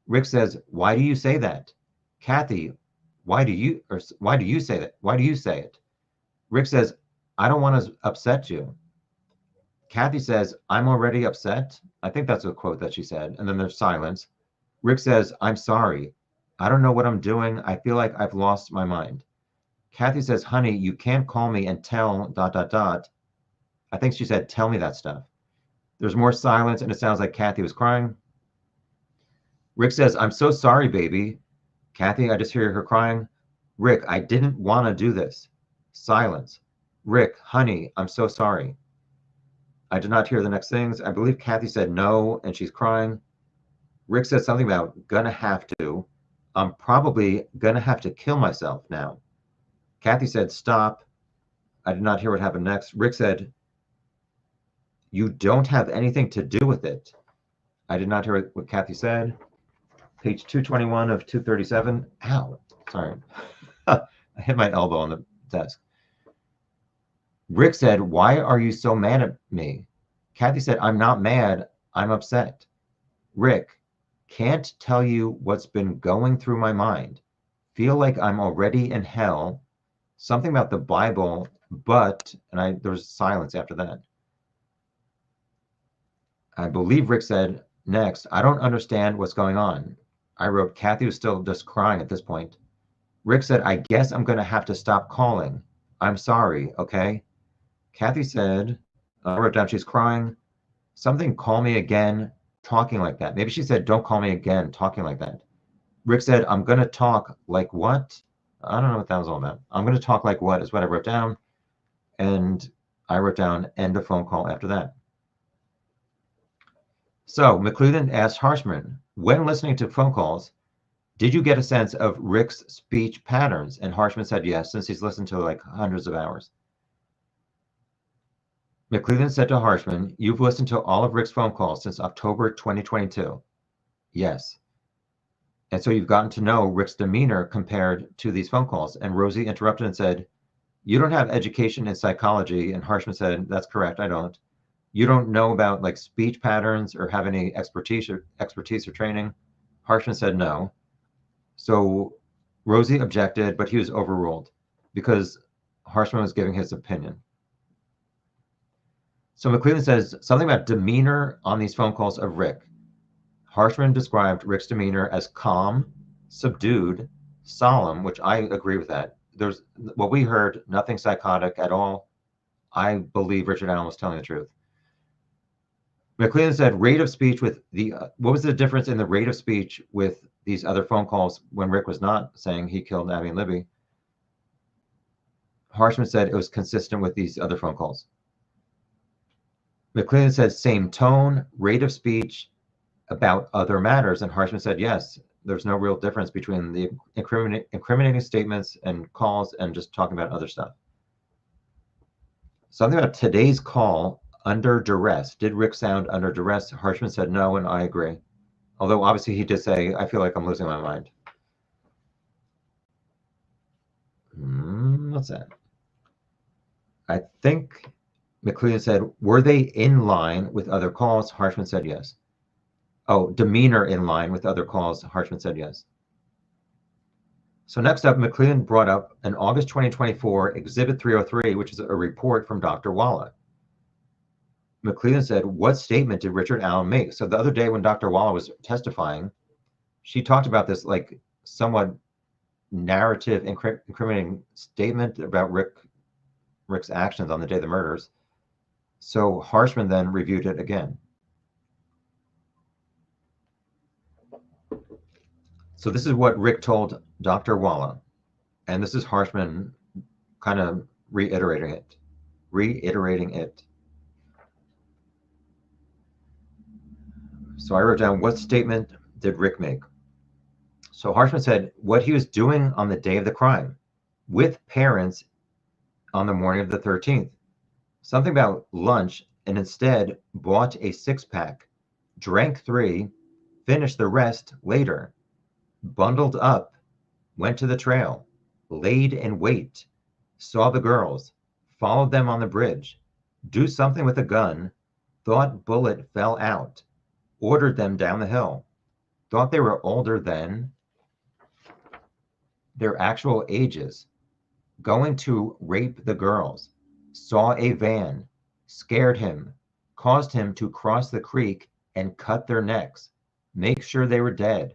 S1: Rick says, why do you say that? Kathy, why do you say that? Why do you say it? Rick says, I don't want to upset you. Kathy says, I'm already upset. I think that's a quote that she said. And then there's silence. Rick says, I'm sorry. I don't know what I'm doing. I feel like I've lost my mind. Kathy says, honey, you can't call me and tell ... I think she said, tell me that stuff. There's more silence, and it sounds like Kathy was crying. Rick says, I'm so sorry, baby. Kathy, I just hear her crying. Rick, I didn't want to do this. Silence. Rick, honey, I'm so sorry. I did not hear the next things. I believe Kathy said no, and she's crying. Rick said something about gonna have to. I'm probably gonna have to kill myself now. Kathy said, stop. I did not hear what happened next. Rick said, you don't have anything to do with it. I did not hear what Kathy said. Page 221 of 237. Ow, sorry. I hit my elbow on the desk. Rick said, why are you so mad at me? Kathy said, I'm not mad. I'm upset. Rick, can't tell you what's been going through my mind. Feel like I'm already in hell. Something about the Bible, but, and there was silence after that. I believe Rick said, next, I don't understand what's going on. I wrote, Kathy was still just crying at this point. Rick said, I guess I'm going to have to stop calling. I'm sorry, okay? Kathy said, I wrote down she's crying. Something, call me again, talking like that. Maybe she said, don't call me again, talking like that. Rick said, I'm going to talk like what? I don't know what that was all about. I'm going to talk like what is what I wrote down. And I wrote down end of phone call after that. So McClellan asked Harshman, when listening to phone calls, did you get a sense of Rick's speech patterns? And Harshman said yes, since he's listened to like hundreds of hours. McClellan said to Harshman, you've listened to all of Rick's phone calls since October 2022. Yes. And so you've gotten to know Rick's demeanor compared to these phone calls. And Rosie interrupted and said, you don't have education in psychology. And Harshman said, that's correct, I don't. You don't know about like speech patterns or have any expertise or training? Harshman said no. So Rosie objected, but he was overruled because Harshman was giving his opinion. So McClellan says something about demeanor on these phone calls of Rick. Harshman described Rick's demeanor as calm, subdued, solemn, which I agree with that. There's what we heard, nothing psychotic at all. I believe Richard Allen was telling the truth. McClellan said rate of speech with the, what was the difference in the rate of speech with these other phone calls when Rick was not saying he killed Abby and Libby? Harshman said it was consistent with these other phone calls. McClellan said same tone, rate of speech about other matters. And Harshman said, yes, there's no real difference between the incriminating statements and calls and just talking about other stuff. Something about today's call, under duress. Did Rick sound under duress? Harshman said no, and I agree. Although obviously he did say, I feel like I'm losing my mind. What's that? I think McClellan said, were they in line with other calls? Harshman said yes. Oh, demeanor in line with other calls? Harshman said yes. So next up, McClellan brought up an August 2024 Exhibit 303, which is a report from Dr. Walla. McClellan said, what statement did Richard Allen make? So the other day when Dr. Walla was testifying, she talked about this like somewhat narrative incriminating statement about Rick's actions on the day of the murders. So Harshman then reviewed it again. So this is what Rick told Dr. Walla. And this is Harshman kind of reiterating it. So I wrote down, what statement did Rick make? So Harshman said what he was doing on the day of the crime with parents on the morning of the 13th. Something about lunch, and instead bought a 6-pack, drank 3, finished the rest later, bundled up, went to the trail, laid in wait, saw the girls, followed them on the bridge, do something with a gun, thought bullet fell out, ordered them down the hill, thought they were older than their actual ages, going to rape the girls, saw a van, scared him, caused him to cross the creek and cut their necks, make sure they were dead,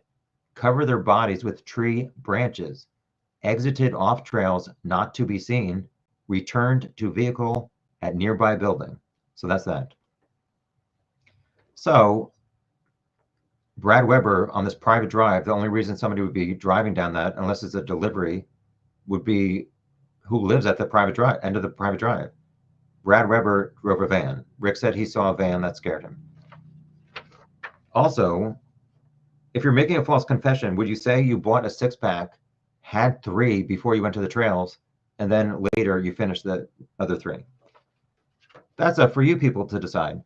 S1: cover their bodies with tree branches, exited off trails not to be seen, returned to vehicle at nearby building. So that's that. So Brad Webber on this private drive, the only reason somebody would be driving down that, unless it's a delivery, would be who lives at the private drive, end of the private drive. Brad Webber drove a van. Rick said he saw a van that scared him. Also, if you're making a false confession, would you say you bought a 6-pack, had 3 before you went to the trails, and then later you finished the other 3? That's up for you people to decide.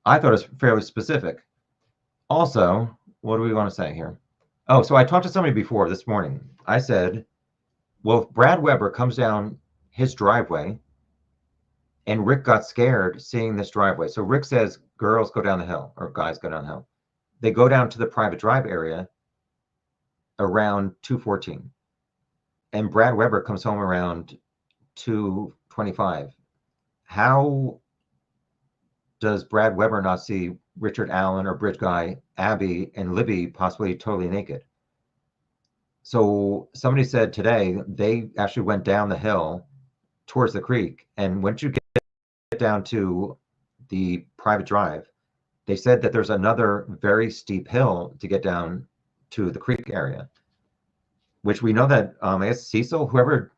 S1: I thought it was fairly specific. Also, what do we want to say here? Oh, so I talked to somebody before this morning. I said, well, if Brad Webber comes down his driveway and Rick got scared seeing this driveway. So Rick says girls go down the hill or guys go down the hill. They go down to the private drive area around 2:14. And Brad Webber comes home around 2:25. How does Brad Webber not see Richard Allen or Bridge Guy, Abby, and Libby possibly totally naked? So somebody said today they actually went down the hill towards the creek, and once you get down to the private drive, they said that there's another very steep hill to get down to the creek area, which we know that I guess Cecil, whoever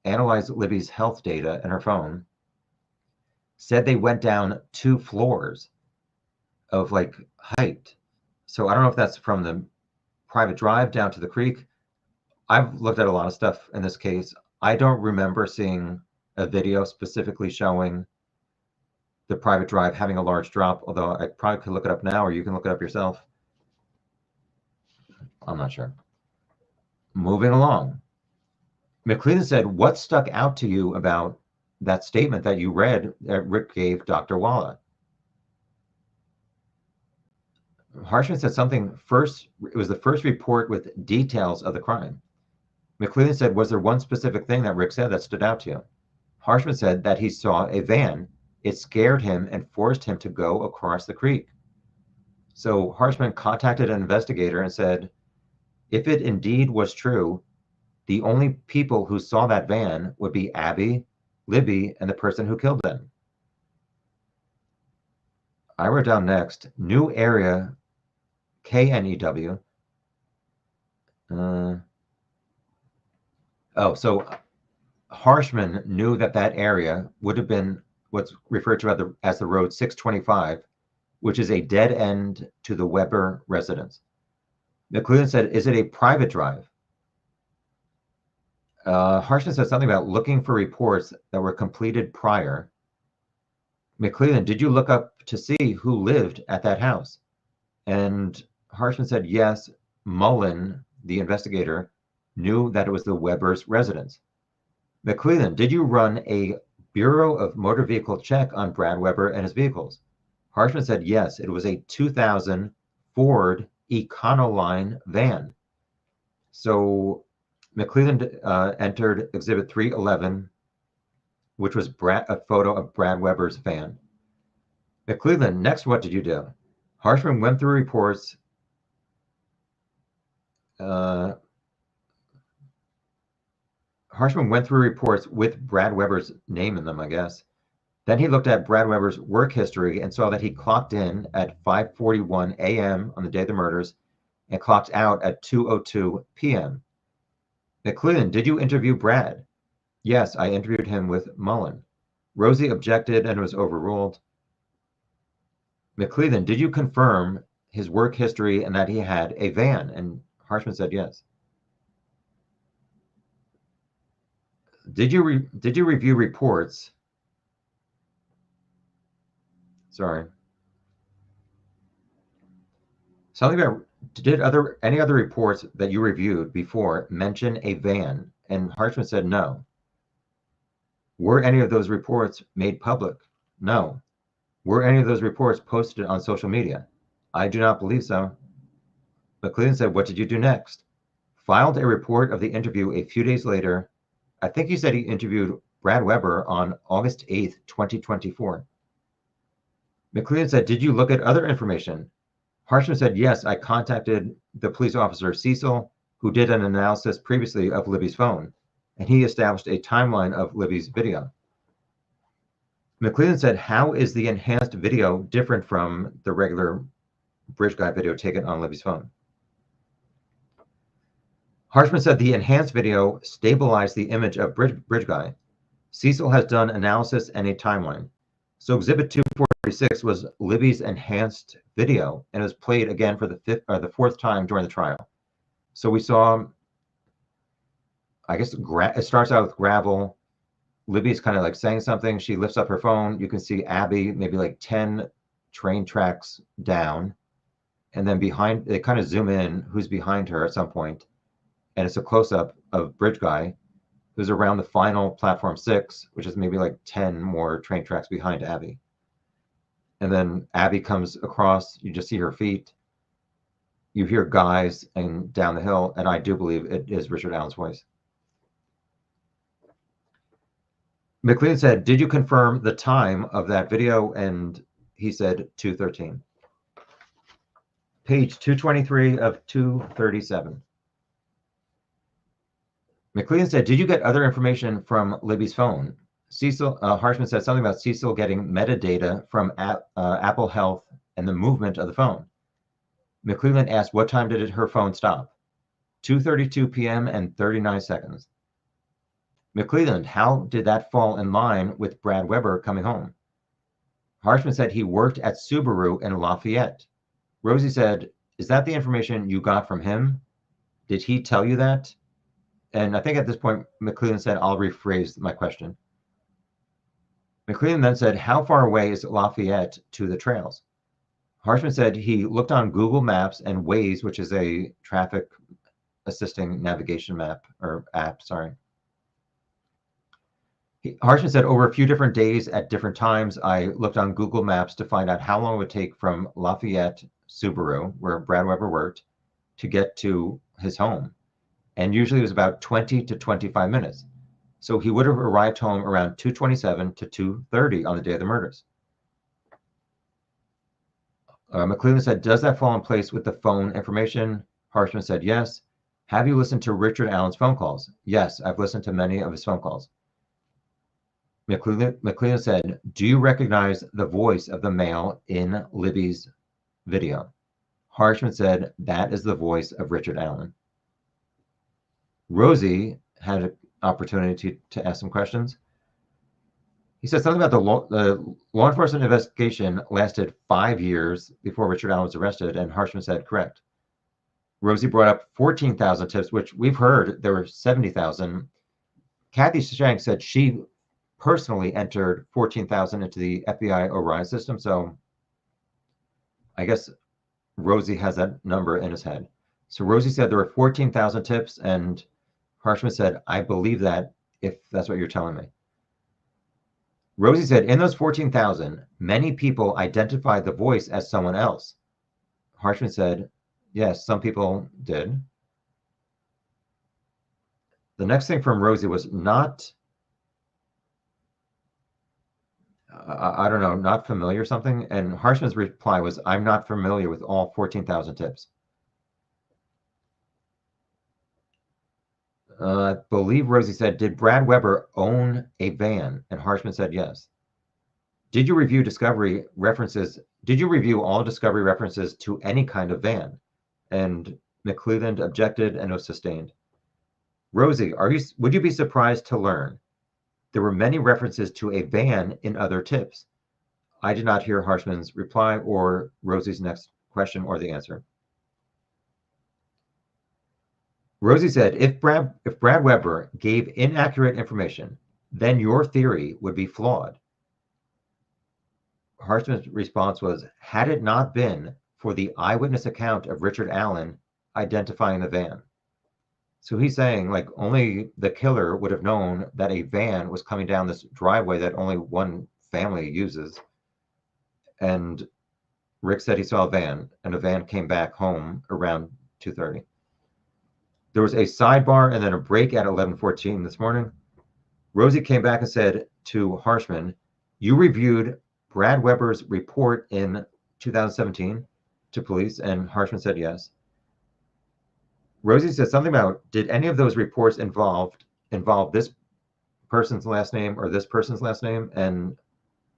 S1: analyzed Libby's health data in her phone, said they went down 2 floors of like height. So I don't know if that's from the private drive down to the creek. I've looked at a lot of stuff in this case. I don't remember seeing a video specifically showing the private drive having a large drop, although I probably could look it up now, or you can look it up yourself. I'm not sure. Moving along. McClellan said, what stuck out to you about that statement that you read that Rick gave Dr. Walla? Harshman said something first, it was the first report with details of the crime. McClellan said, was there one specific thing that Rick said that stood out to you? Harshman said that he saw a van. It scared him and forced him to go across the creek. So Harshman contacted an investigator and said, if it indeed was true, the only people who saw that van would be Abby, Libby, and the person who killed them. I wrote down next, new area, KNEW. So Harshman knew that that area would have been what's referred to as the road 625, which is a dead end to the Webber residence. McClellan said, is it a private drive? Harshman said something about looking for reports that were completed prior. McClellan, did you look up to see who lived at that house? And Harshman said, yes, Mullen, the investigator, knew that it was the Webber's residence. McClellan, did you run a Bureau of Motor Vehicle check on Brad Webber and his vehicles? Harshman said, yes, it was a 2000 Ford Econoline van. So McClellan entered Exhibit 311, which was a photo of Brad Webber's van. McClellan, next, what did you do? Harshman went through reports. Harshman went through reports with Brad Webber's name in them, I guess. Then he looked at Brad Webber's work history and saw that he clocked in at 5:41 a.m. on the day of the murders and clocked out at 2:02 p.m. McClellan, did you interview Brad? Yes, I interviewed him with Mullen. Rosie objected and was overruled. McClellan, did you confirm his work history and that he had a van? And Harshman said yes. Did you review reports? Sorry. Something about any other reports that you reviewed before mention a van? And Harshman said no. Were any of those reports made public? No. Were any of those reports posted on social media? I do not believe so. McClellan said, what did you do next? Filed a report of the interview a few days later. I think he said he interviewed Brad Weber on August 8th, 2024. McClellan said, did you look at other information? Harshman said, yes, I contacted the police officer Cecil, who did an analysis previously of Libby's phone, and he established a timeline of Libby's video. McClellan said, how is the enhanced video different from the regular bridge guy video taken on Libby's phone? Harshman said the enhanced video stabilized the image of bridge guy. Cecil has done analysis and a timeline. So Exhibit 246 was Libby's enhanced video, and it was played again for the fourth time during the trial. So we saw, I guess it starts out with gravel. Libby's kind of like saying something. She lifts up her phone. You can see Abby maybe like 10 train tracks down. And then behind, they kind of zoom in who's behind her at some point. And it's a close-up of Bridge Guy, who's around the final platform 6, which is maybe like 10 more train tracks behind Abby. And then Abby comes across, you just see her feet. You hear guys and down the hill, and I do believe it is Richard Allen's voice. McClellan said, did you confirm the time of that video? And he said 2:13. Page 223 of 237. McClellan said, did you get other information from Libby's phone? Harshman said something about Cecil getting metadata from Apple Health and the movement of the phone. McClellan asked, what time did her phone stop? 2:32 p.m. and 39 seconds. McClellan, how did that fall in line with Brad Weber coming home? Harshman said he worked at Subaru in Lafayette. Rosie said, is that the information you got from him? Did he tell you that? And I think at this point, McClellan said, I'll rephrase my question. McClellan then said, how far away is Lafayette to the trails? Harshman said he looked on Google Maps and Waze, which is a traffic assisting navigation map or app, sorry. Harshman said, over a few different days at different times, I looked on Google Maps to find out how long it would take from Lafayette, Subaru, where Brad Weber worked, to get to his home. And usually it was about 20 to 25 minutes. So he would have arrived home around 2:27 to 2:30 on the day of the murders. McClellan said, does that fall in place with the phone information? Harshman said, yes. Have you listened to Richard Allen's phone calls? Yes, I've listened to many of his phone calls. McClellan said, do you recognize the voice of the male in Libby's video? Harshman said, that is the voice of Richard Allen. Rosie had an opportunity to ask some questions. He said something about the law enforcement investigation lasted 5 years before Richard Allen was arrested, and Harshman said, correct. Rosie brought up 14,000 tips, which we've heard there were 70,000. Kathy Shank said she personally entered 14,000 into the FBI Orion system, so I guess Rosie has that number in his head. So Rosie said there were 14,000 tips, and Harshman said, I believe that if that's what you're telling me. Rosie said, in those 14,000, many people identified the voice as someone else. Harshman said, yes, some people did. The next thing from Rosie was not, I don't know, not familiar or something. And Harshman's reply was, I'm not familiar with all 14,000 tips. I believe Rosie said, did Brad Weber own a van? And Harshman said, yes. Did you review discovery references? Did you review all discovery references to any kind of van? And McClellan objected and was sustained. Rosie, would you be surprised to learn there were many references to a van in other tips? I did not hear Harshman's reply or Rosie's next question or the answer. Rosie said, if Brad Webber gave inaccurate information, then your theory would be flawed. Harshman's response was, had it not been for the eyewitness account of Richard Allen identifying the van. So he's saying, like, only the killer would have known that a van was coming down this driveway that only one family uses. And Rick said he saw a van, and a van came back home around 2:30. There was a sidebar and then a break at 11:14 this morning. Rosie came back and said to Harshman, you reviewed Brad Webber's report in 2017 to police, and Harshman said yes. Rosie said something about, did any of those reports involve this person's last name or this person's last name? And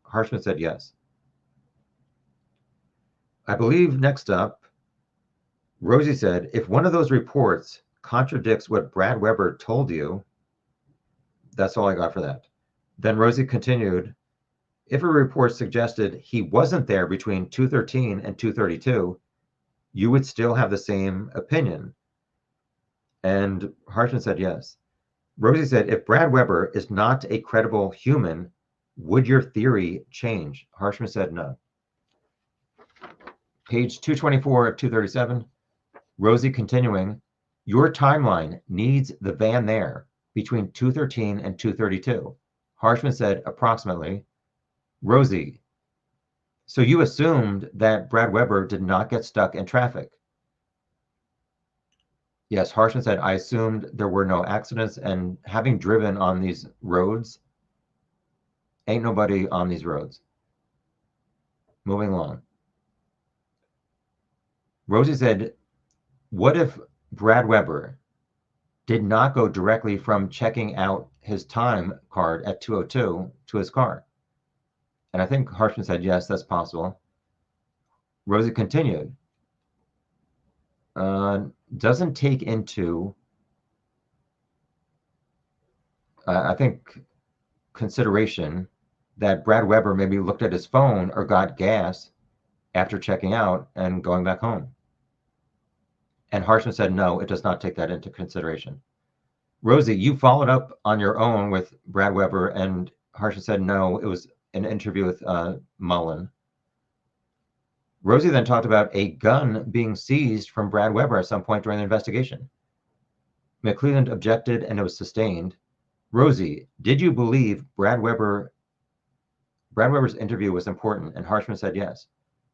S1: Harshman said yes. I believe next up, Rosie said, if one of those reports contradicts what Brad Webber told you, that's all I got for that. Then Rosie continued, if a report suggested he wasn't there between 2:13 and 2:32, you would still have the same opinion. And Harshman said yes. Rosie said, if Brad Webber is not a credible human, would your theory change? Harshman said no. Page 224 of 237, Rosie continuing, your timeline needs the van there between 2:13 and 2:32. Harshman said approximately. Rosie, so you assumed that Brad Webber did not get stuck in traffic? Yes, Harshman said, I assumed there were no accidents, and having driven on these roads, ain't nobody on these roads. Moving along. Rosie said, what if Brad Webber did not go directly from checking out his time card at 2:02 to his car? And I think Harshman said, yes, that's possible. Rosie continued, doesn't take into, I think, consideration that Brad Webber maybe looked at his phone or got gas after checking out and going back home. And Harshman said, no, it does not take that into consideration. Rosie, you followed up on your own with Brad Webber, and Harshman said, no, it was an interview with Mullen. Rosie then talked about a gun being seized from Brad Webber at some point during the investigation. McClelland objected and it was sustained. Rosie, did you believe Brad Webber's interview was important? And Harshman said yes.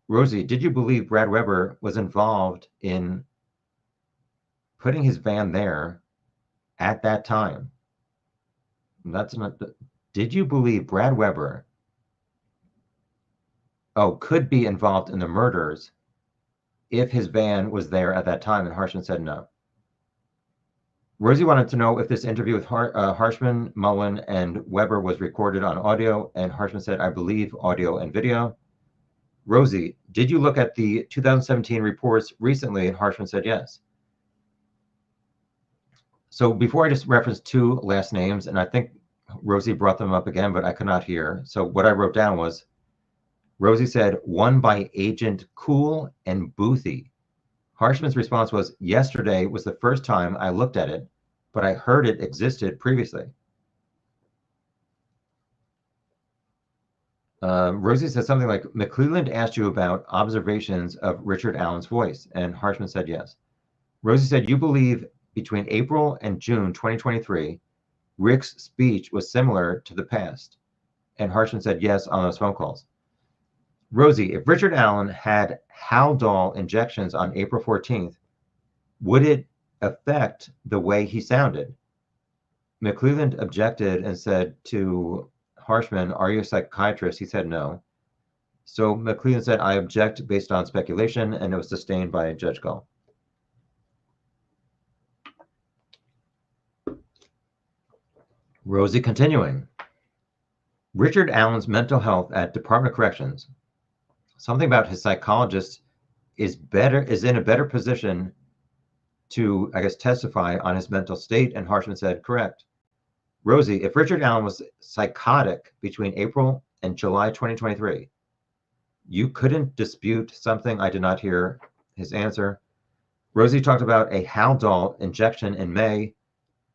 S1: Rosie, did you believe Brad Webber was involved in putting his van there at that time? That's not. Did you believe Brad Webber could be involved in the murders if his van was there at that time? And Harshman said no. Rosie wanted to know if this interview with Harshman, Mullen, and Webber was recorded on audio, and Harshman said, I believe audio and video. Rosie, did you look at the 2017 reports recently? And Harshman said yes. So before I just referenced two last names, and I think Rosie brought them up again, but I could not hear. So what I wrote down was, Rosie said, one by Agent Cool and Boothie. Harshman's response was, yesterday was the first time I looked at it, but I heard it existed previously. Rosie said something like, McClelland asked you about observations of Richard Allen's voice, and Harshman said yes. Rosie said, you believe between April and June 2023, Rick's speech was similar to the past, and Harshman said yes on those phone calls. Rosie, if Richard Allen had Haldol injections on April 14th, would it affect the way he sounded? McClelland objected and said to Harshman, are you a psychiatrist? He said no. So McClelland said, I object based on speculation, and it was sustained by Judge Gull. Rosie continuing. Richard Allen's mental health at Department of Corrections. Something about his psychologist is in a better position to, I guess, testify on his mental state, and Harshman said, correct. Rosie, if Richard Allen was psychotic between April and July 2023, you couldn't dispute something I did not hear. His answer. Rosie talked about a Haldol injection in May.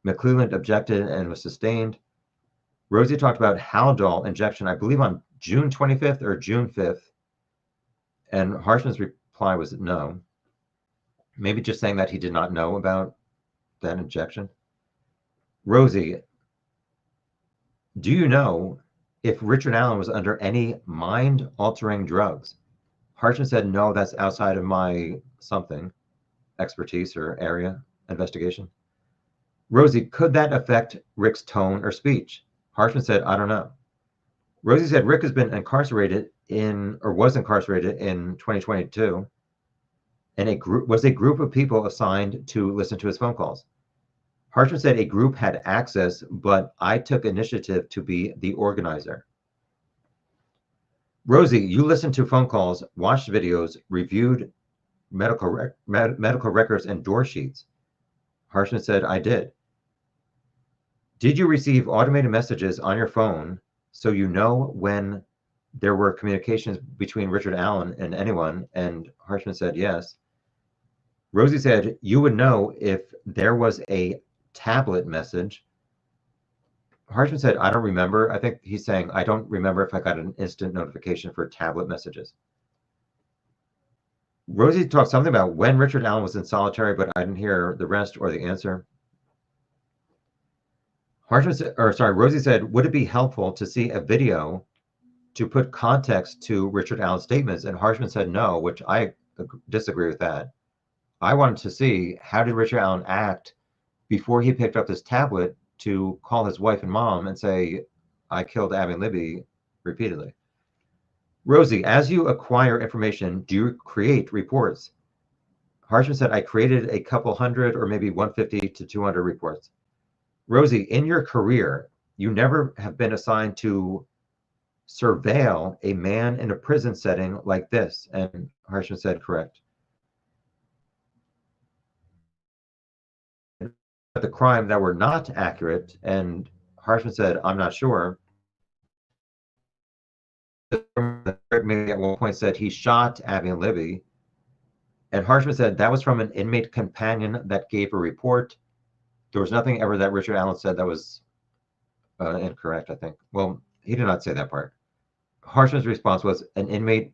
S1: McClelland objected and was sustained. Rosie talked about Haldol injection, I believe, on June 25th or June 5th. And Harshman's reply was no. Maybe just saying that he did not know about that injection. Rosie, do you know if Richard Allen was under any mind-altering drugs? Harshman said, no, that's outside of my something, expertise or area, investigation. Rosie, could that affect Rick's tone or speech? Harshman said, I don't know. Rosie said Rick has been incarcerated was incarcerated in 2022, and a group of people assigned to listen to his phone calls. Harshman said a group had access, but I took initiative to be the organizer. Rosie, you listened to phone calls, watched videos, reviewed medical records and door sheets. Harshman said, I did. Did you receive automated messages on your phone so you know when there were communications between Richard Allen and anyone? And Harshman said, yes. Rosie said, you would know if there was a tablet message. Harshman said, I don't remember. I think he's saying, I don't remember if I got an instant notification for tablet messages. Rosie talked something about when Richard Allen was in solitary, but I didn't hear the rest or the answer. Rosie said, would it be helpful to see a video to put context to Richard Allen's statements? And Harshman said no, which I disagree with that. I wanted to see, how did Richard Allen act before he picked up this tablet to call his wife and mom and say, I killed Abby and Libby repeatedly. Rosie, as you acquire information, do you create reports? Harshman said, I created a couple hundred or maybe 150 to 200 reports. Rosie, in your career, you never have been assigned to surveil a man in a prison setting like this. And Harshman said, correct. The crime that were not accurate, and Harshman said, I'm not sure. Maybe at one point said he shot Abby and Libby, and Harshman said that was from an inmate companion that gave a report. There was nothing ever that Richard Allen said that was incorrect, I think. Well, he did not say that part. Harshman's response was an inmate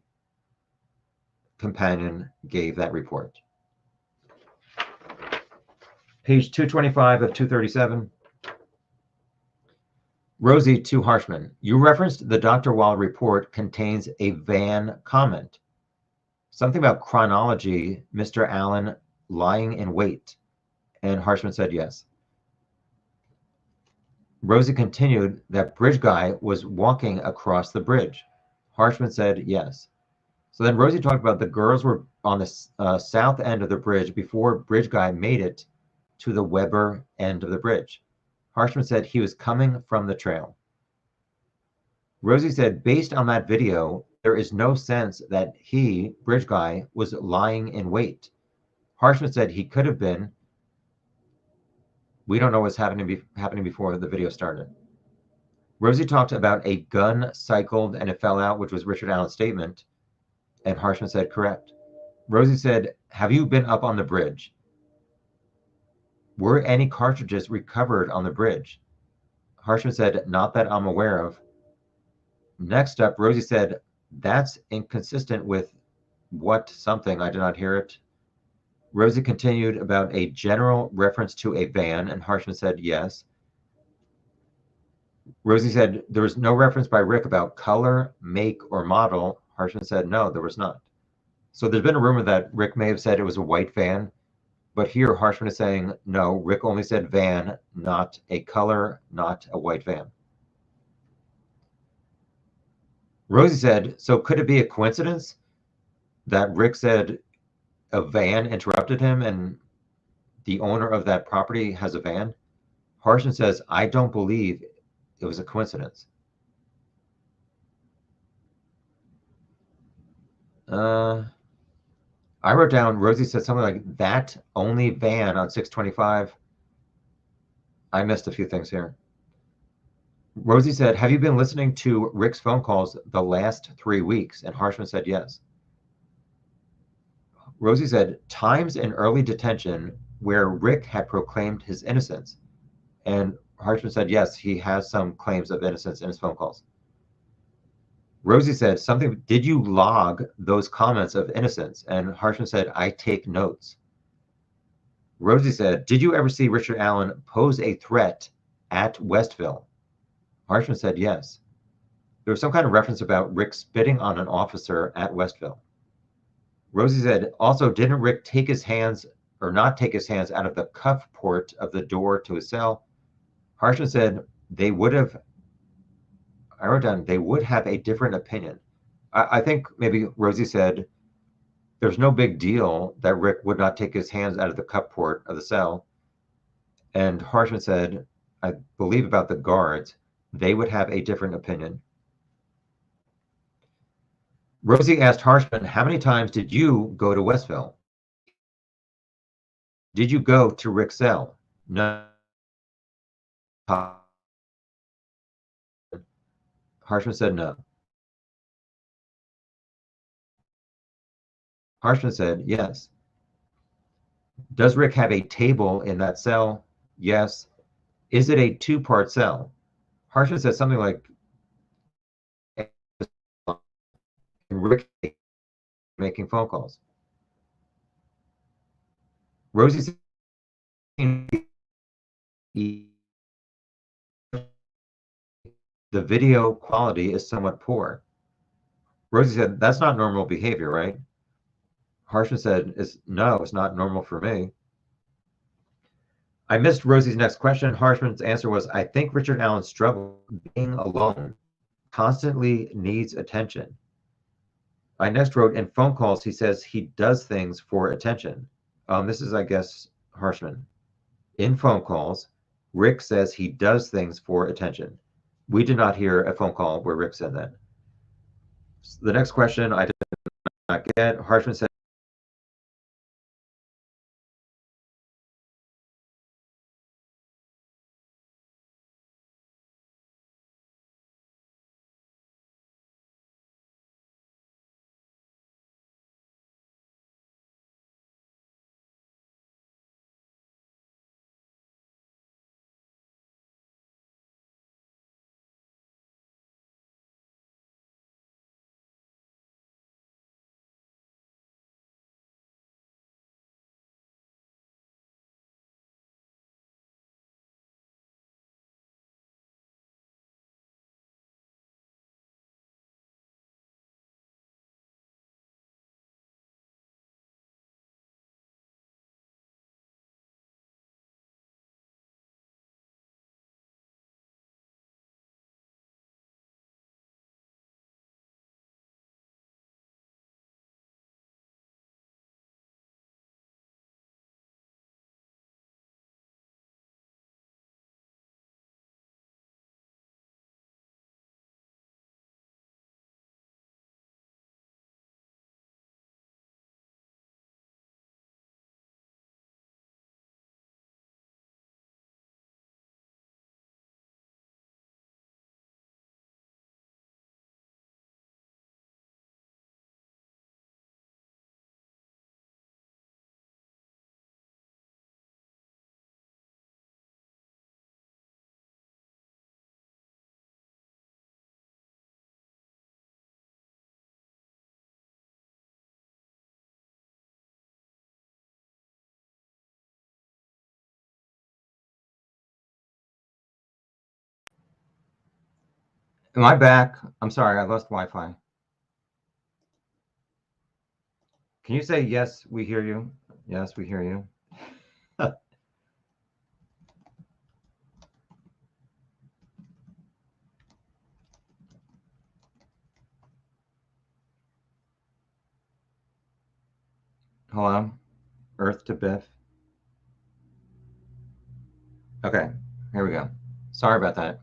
S1: companion gave that report. Page 225 of 237. Rosie to Harshman, you referenced the Dr. Wall report contains a van comment. Something about chronology, Mr. Allen lying in wait. And Harshman said yes. Rosie continued that bridge guy was walking across the bridge. Harshman said yes. So then Rosie talked about the girls were on the south end of the bridge before bridge guy made it to the Weber end of the bridge. Harshman said he was coming from the trail. Rosie said, based on that video, there is no sense that he, bridge guy, was lying in wait. Harshman said he could have been. We don't know what's happening before the video started. Rosie talked about a gun cycled and it fell out, which was Richard Allen's statement. And Harshman said, correct. Rosie said, have you been up on the bridge? Were any cartridges recovered on the bridge? Harshman said, not that I'm aware of. Next up, Rosie said, that's inconsistent with what something, I did not hear it. Rosie continued about a general reference to a van, and Harshman said yes. Rosie said there was no reference by Rick about color, make, or model. Harshman said no, there was not. So there's been a rumor that Rick may have said it was a white van, but here Harshman is saying no, Rick only said van, not a color, not a white van. Rosie said, so could it be a coincidence that Rick said a van interrupted him and the owner of that property has a van? Harshman says, I don't believe it was a coincidence. I wrote down, Rosie said something like, that only van on 625. I missed a few things here. Rosie said, have you been listening to Rick's phone calls the last 3 weeks? And Harshman said, yes. Rosie said, times in early detention where Rick had proclaimed his innocence. And Harshman said, yes, he has some claims of innocence in his phone calls. Rosie said something, did you log those comments of innocence? And Harshman said, I take notes. Rosie said, did you ever see Richard Allen pose a threat at Westville? Harshman said, yes. There was some kind of reference about Rick spitting on an officer at Westville. Rosie said, also, didn't Rick take his hands or not take his hands out of the cuff port of the door to his cell? Harshman said, they would have, I wrote down, they would have a different opinion. I think maybe Rosie said, there's no big deal that Rick would not take his hands out of the cuff port of the cell. And Harshman said, I believe about the guards, they would have a different opinion. Rosie asked Harshman, how many times did you go to Westville? Did you go to Rick's cell? No. Harshman said no. Harshman said yes. Does Rick have a table in that cell? Yes. Is it a two-part cell? Harshman said something like, Rick making phone calls. Rosie said, the video quality is somewhat poor. Rosie said, that's not normal behavior, right? Harshman said, no, it's not normal for me. I missed Rosie's next question. Harshman's answer was, I think Richard Allen's struggle being alone, constantly needs attention. I next wrote, in phone calls, he says he does things for attention. This is, I guess, Harshman. In phone calls, Rick says he does things for attention. We did not hear a phone call where Rick said that. The next question I did not get. Harshman said, am I back? I'm sorry, I lost Wi-Fi. Can you say, yes, we hear you? Yes, we hear you. Hello? Earth to Biff. Okay, here we go. Sorry about that.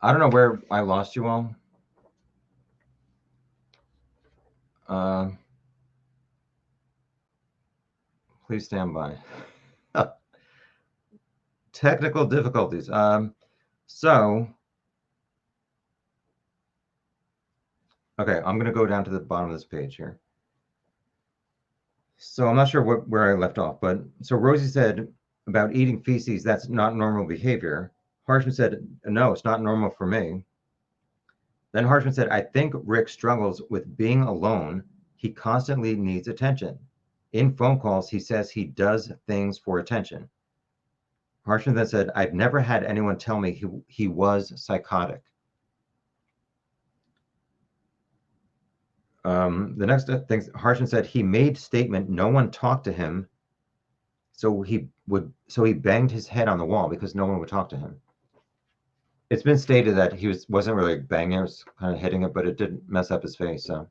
S1: I don't know where I lost you all. Please stand by. Technical difficulties. So, okay, I'm going to go down to the bottom of this page here. So I'm not sure where I left off, but so Rosie said about eating feces, that's not normal behavior. Harshman said, no, it's not normal for me. Then Harshman said, I think Rick struggles with being alone. He constantly needs attention. In phone calls, he says he does things for attention. Harshman then said, I've never had anyone tell me he was psychotic. The next thing, Harshman said he made statement, no one talked to him. So he banged his head on the wall because no one would talk to him. It's been stated that he wasn't really banging, it was kind of hitting it, but it didn't mess up his face. So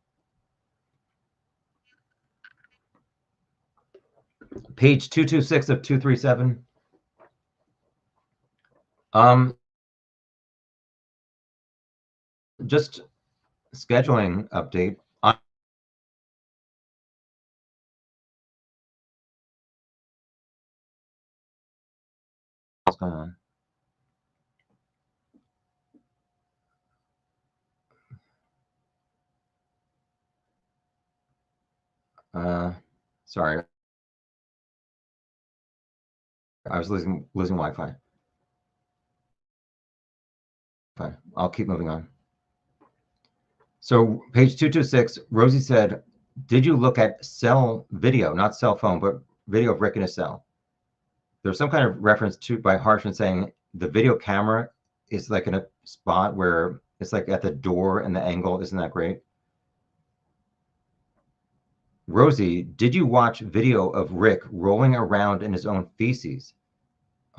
S1: page 226 of 237. Just scheduling update. What's going on? Sorry, I was losing Wi-Fi. Fine, I'll keep moving on. So page 226, Rosie said, did you look at cell video, not cell phone, but video of Rick in his cell? There's some kind of reference to by Harshman saying the video camera is like in a spot where it's like at the door and the angle isn't that great. Rosie, did you watch video of Rick rolling around in his own feces?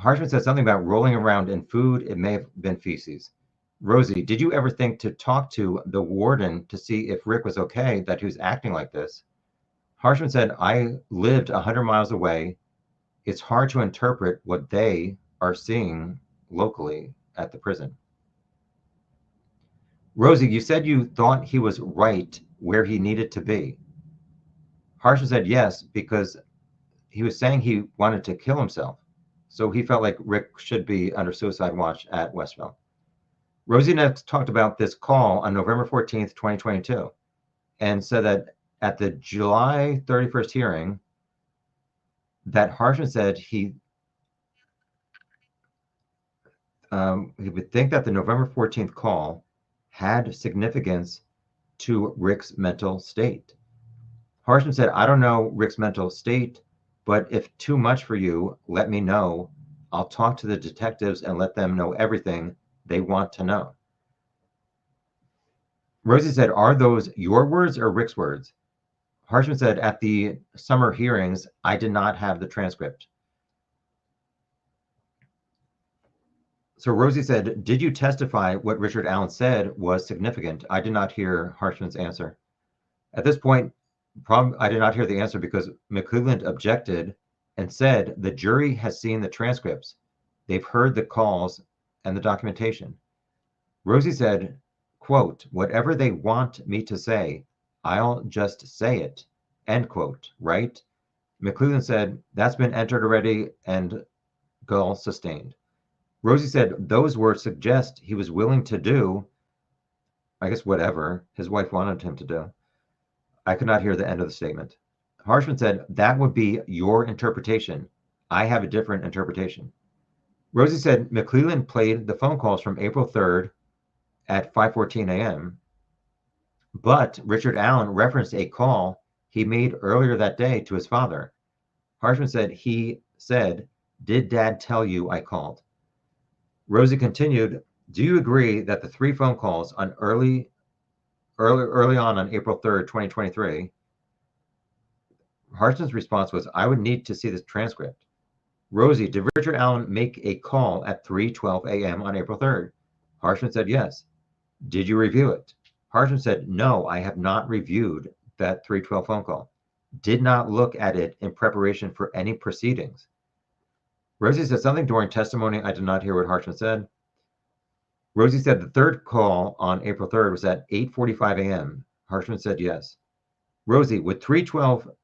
S1: Harshman said something about rolling around in food. It may have been feces. Rosie, did you ever think to talk to the warden to see if Rick was okay, that he was acting like this? Harshman said, I lived 100 miles away. It's hard to interpret what they are seeing locally at the prison. Rosie, you said you thought he was right where he needed to be. Harshman said yes, because he was saying he wanted to kill himself. So he felt like Rick should be under suicide watch at Westville. Rosie next talked about this call on November 14th, 2022, and said that at the July 31st hearing, that Harshman said he would think that the November 14th call had significance to Rick's mental state. Harshman said, I don't know Rick's mental state, but if too much for you, let me know. I'll talk to the detectives and let them know everything they want to know. Rosie said, are those your words or Rick's words? Harshman said, at the summer hearings, I did not have the transcript. So Rosie said, did you testify what Richard Allen said was significant? I did not hear Harshman's answer. At this point, I did not hear the answer because McClelland objected and said the jury has seen the transcripts. They've heard the calls and the documentation. Rosie said, quote, whatever they want me to say, I'll just say it, end quote, right? McClelland said, that's been entered already, and Gull sustained. Rosie said, those words suggest he was willing to do, I guess, whatever his wife wanted him to do. I could not hear the end of the statement. Harshman said, that would be your interpretation. I have a different interpretation. Rosie said, McClelland played the phone calls from April 3rd at 5:14 a.m., but Richard Allen referenced a call he made earlier that day to his father. Harshman said, he said, did Dad tell you I called? Rosie continued, do you agree that the 3 phone calls on early on April 3rd, 2023, Harshman's response was, I would need to see this transcript. Rosie, did Richard Allen make a call at 3:12 a.m. on April 3rd? Harshman said yes. Did you review it? Harshman said, no, I have not reviewed that 3:12 phone call. Did not look at it in preparation for any proceedings. Rosie said something during testimony. I did not hear what Harshman said. Rosie said the 3rd call on April 3rd was at 8:45 a.m. Harshman said yes. Rosie, would 3:12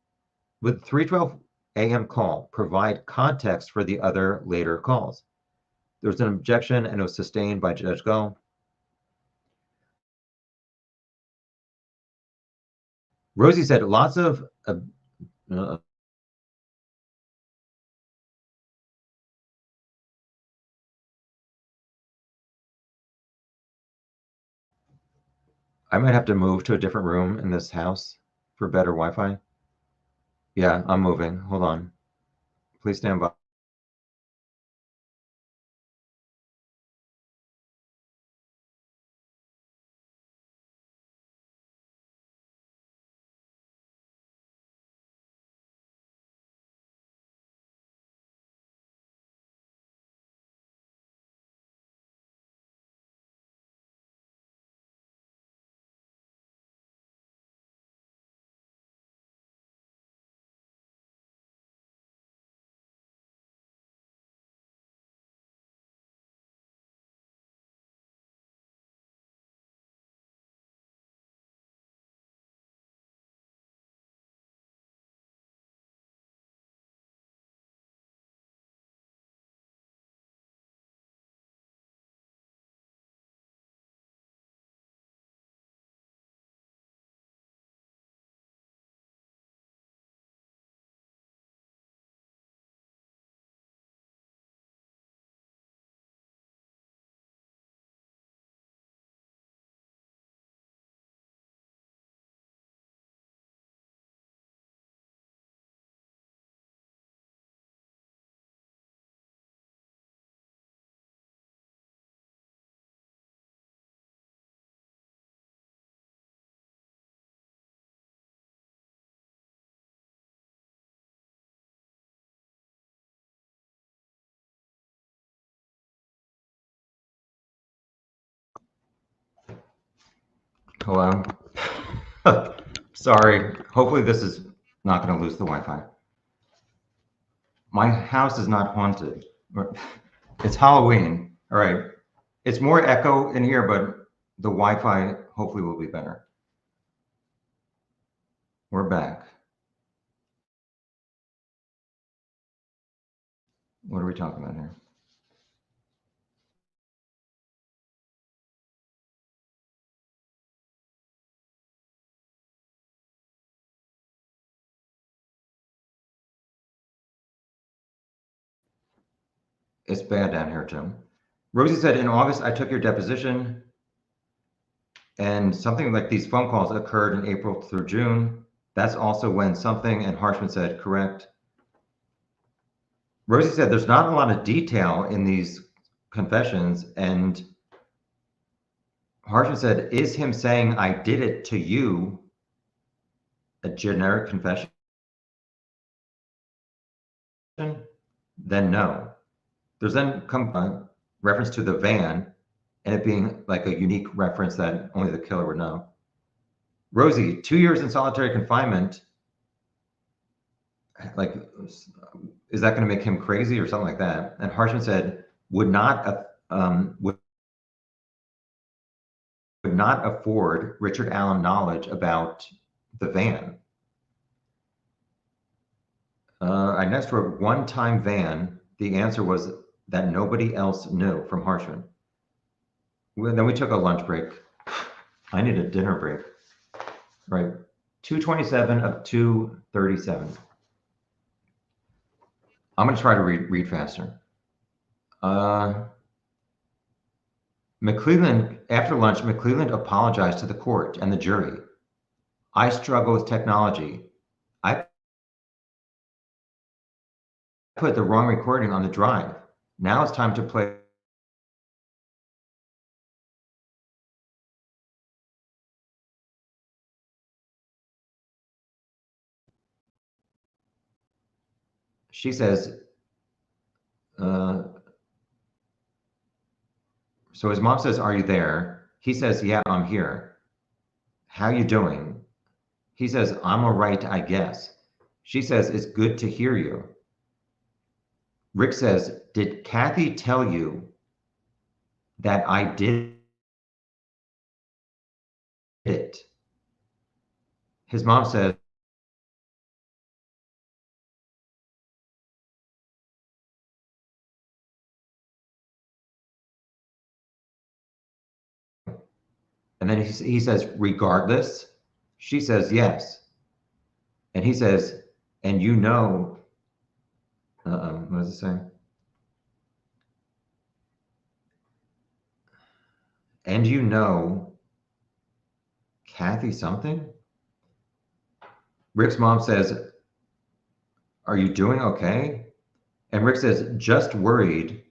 S1: AM call. Provide context for the other later calls. There was an objection and it was sustained by Judge Gull. Rosie said lots of I might have to move to a different room in this house for better Wi-Fi. Yeah, I'm moving. Hold on. Please stand by. Hello. Sorry. Hopefully this is not going to lose the Wi-Fi. My house is not haunted. It's Halloween. All right. It's more echo in here, but the Wi-Fi hopefully will be better. We're back. What are we talking about here? It's bad down here, too. Rosie said, in August, I took your deposition, and something like these phone calls occurred in April through June. That's also when something, and Harshman said, correct. Rosie said, there's not a lot of detail in these confessions, and Harshman said, is him saying, I did it to you, a generic confession? Then no. There's then come reference to the van and it being like a unique reference that only the killer would know. Rosie, 2 years in solitary confinement. Like, is that going to make him crazy or something like that? And Harshman said, would not afford Richard Allen knowledge about the van. I next wrote one-time van. The answer was that nobody else knew from Harshman. Then we took a lunch break. I need a dinner break. Right, 227 of 237. I'm going to try to read faster. McClelland, after lunch, McClelland apologized to the court and the jury. I struggle with technology. I put the wrong recording on the drive. Now it's time to play. She says, so his mom says, are you there? He says, yeah, I'm here. How you doing? He says, I'm all right, I guess. She says, it's good to hear you. Rick says, did Kathy tell you that I did it? His mom says, And then he says, regardless. She says, yes. And he says, and you know, what does it say? And you know, Kathy something? Rick's mom says, are you doing okay? And Rick says, just worried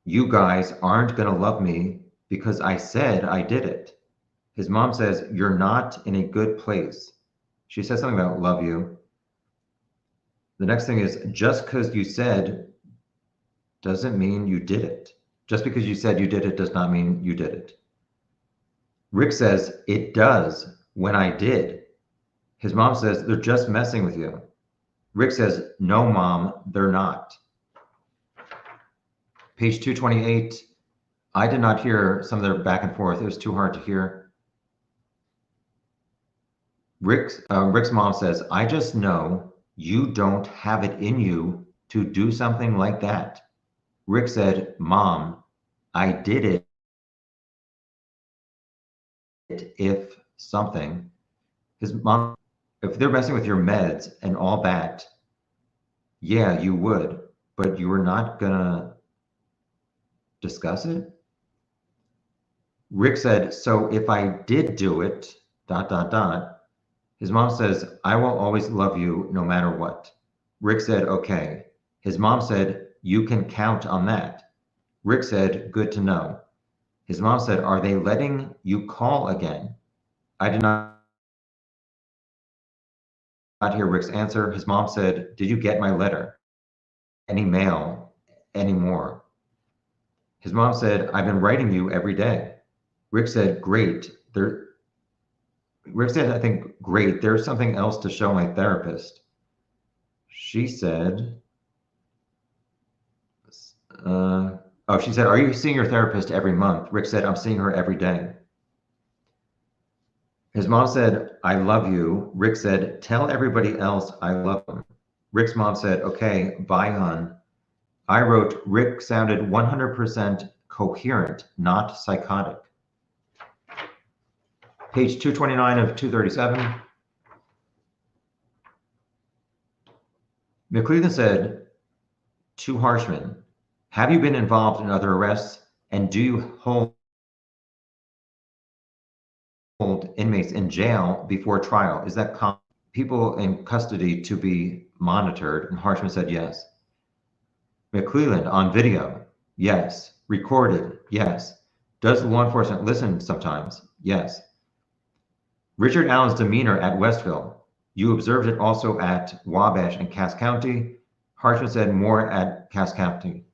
S1: you guys aren't going to love me because I said I did it. His mom says, you're not in a good place. She says something about love you. The next thing is, just because you said doesn't mean you did it. Just because you said you did it does not mean you did it. Rick says, it does when I did. His mom says, they're just messing with you. Rick says, no, Mom, they're not. Page 228. I did not hear some of their back and forth. It was too hard to hear. Rick's mom says, I just know you don't have it in you to do something like that. Rick said, Mom, I did it if something. His mom, if they're messing with your meds and all that, yeah, you would, but you were not gonna discuss it? Rick said, so if I did do it, ... His mom says, I will always love you no matter what. Rick said, okay. His mom said, you can count on that. Rick said, good to know. His mom said, are they letting you call again? I did not hear Rick's answer. His mom said, did you get my letter? Any mail? Any more? His mom said, I've been writing you every day. Rick said, great. Rick said, I think, great. There's something else to show my therapist. She said, she said, are you seeing your therapist every month? Rick said, I'm seeing her every day. His mom said, I love you. Rick said, tell everybody else I love them. Rick's mom said, okay, bye, hon. I wrote, Rick sounded 100% coherent, not psychotic. Page 229 of 237. McClellan said to Harshman, have you been involved in other arrests, and do you hold inmates in jail before trial? Is that people in custody to be monitored? And Harshman said yes. McClellan, on video? Yes. Recorded? Yes. Does law enforcement listen sometimes? Yes. Richard Allen's demeanor at Westville. You observed it also at Wabash and Cass County. Harshman said more at Cass County.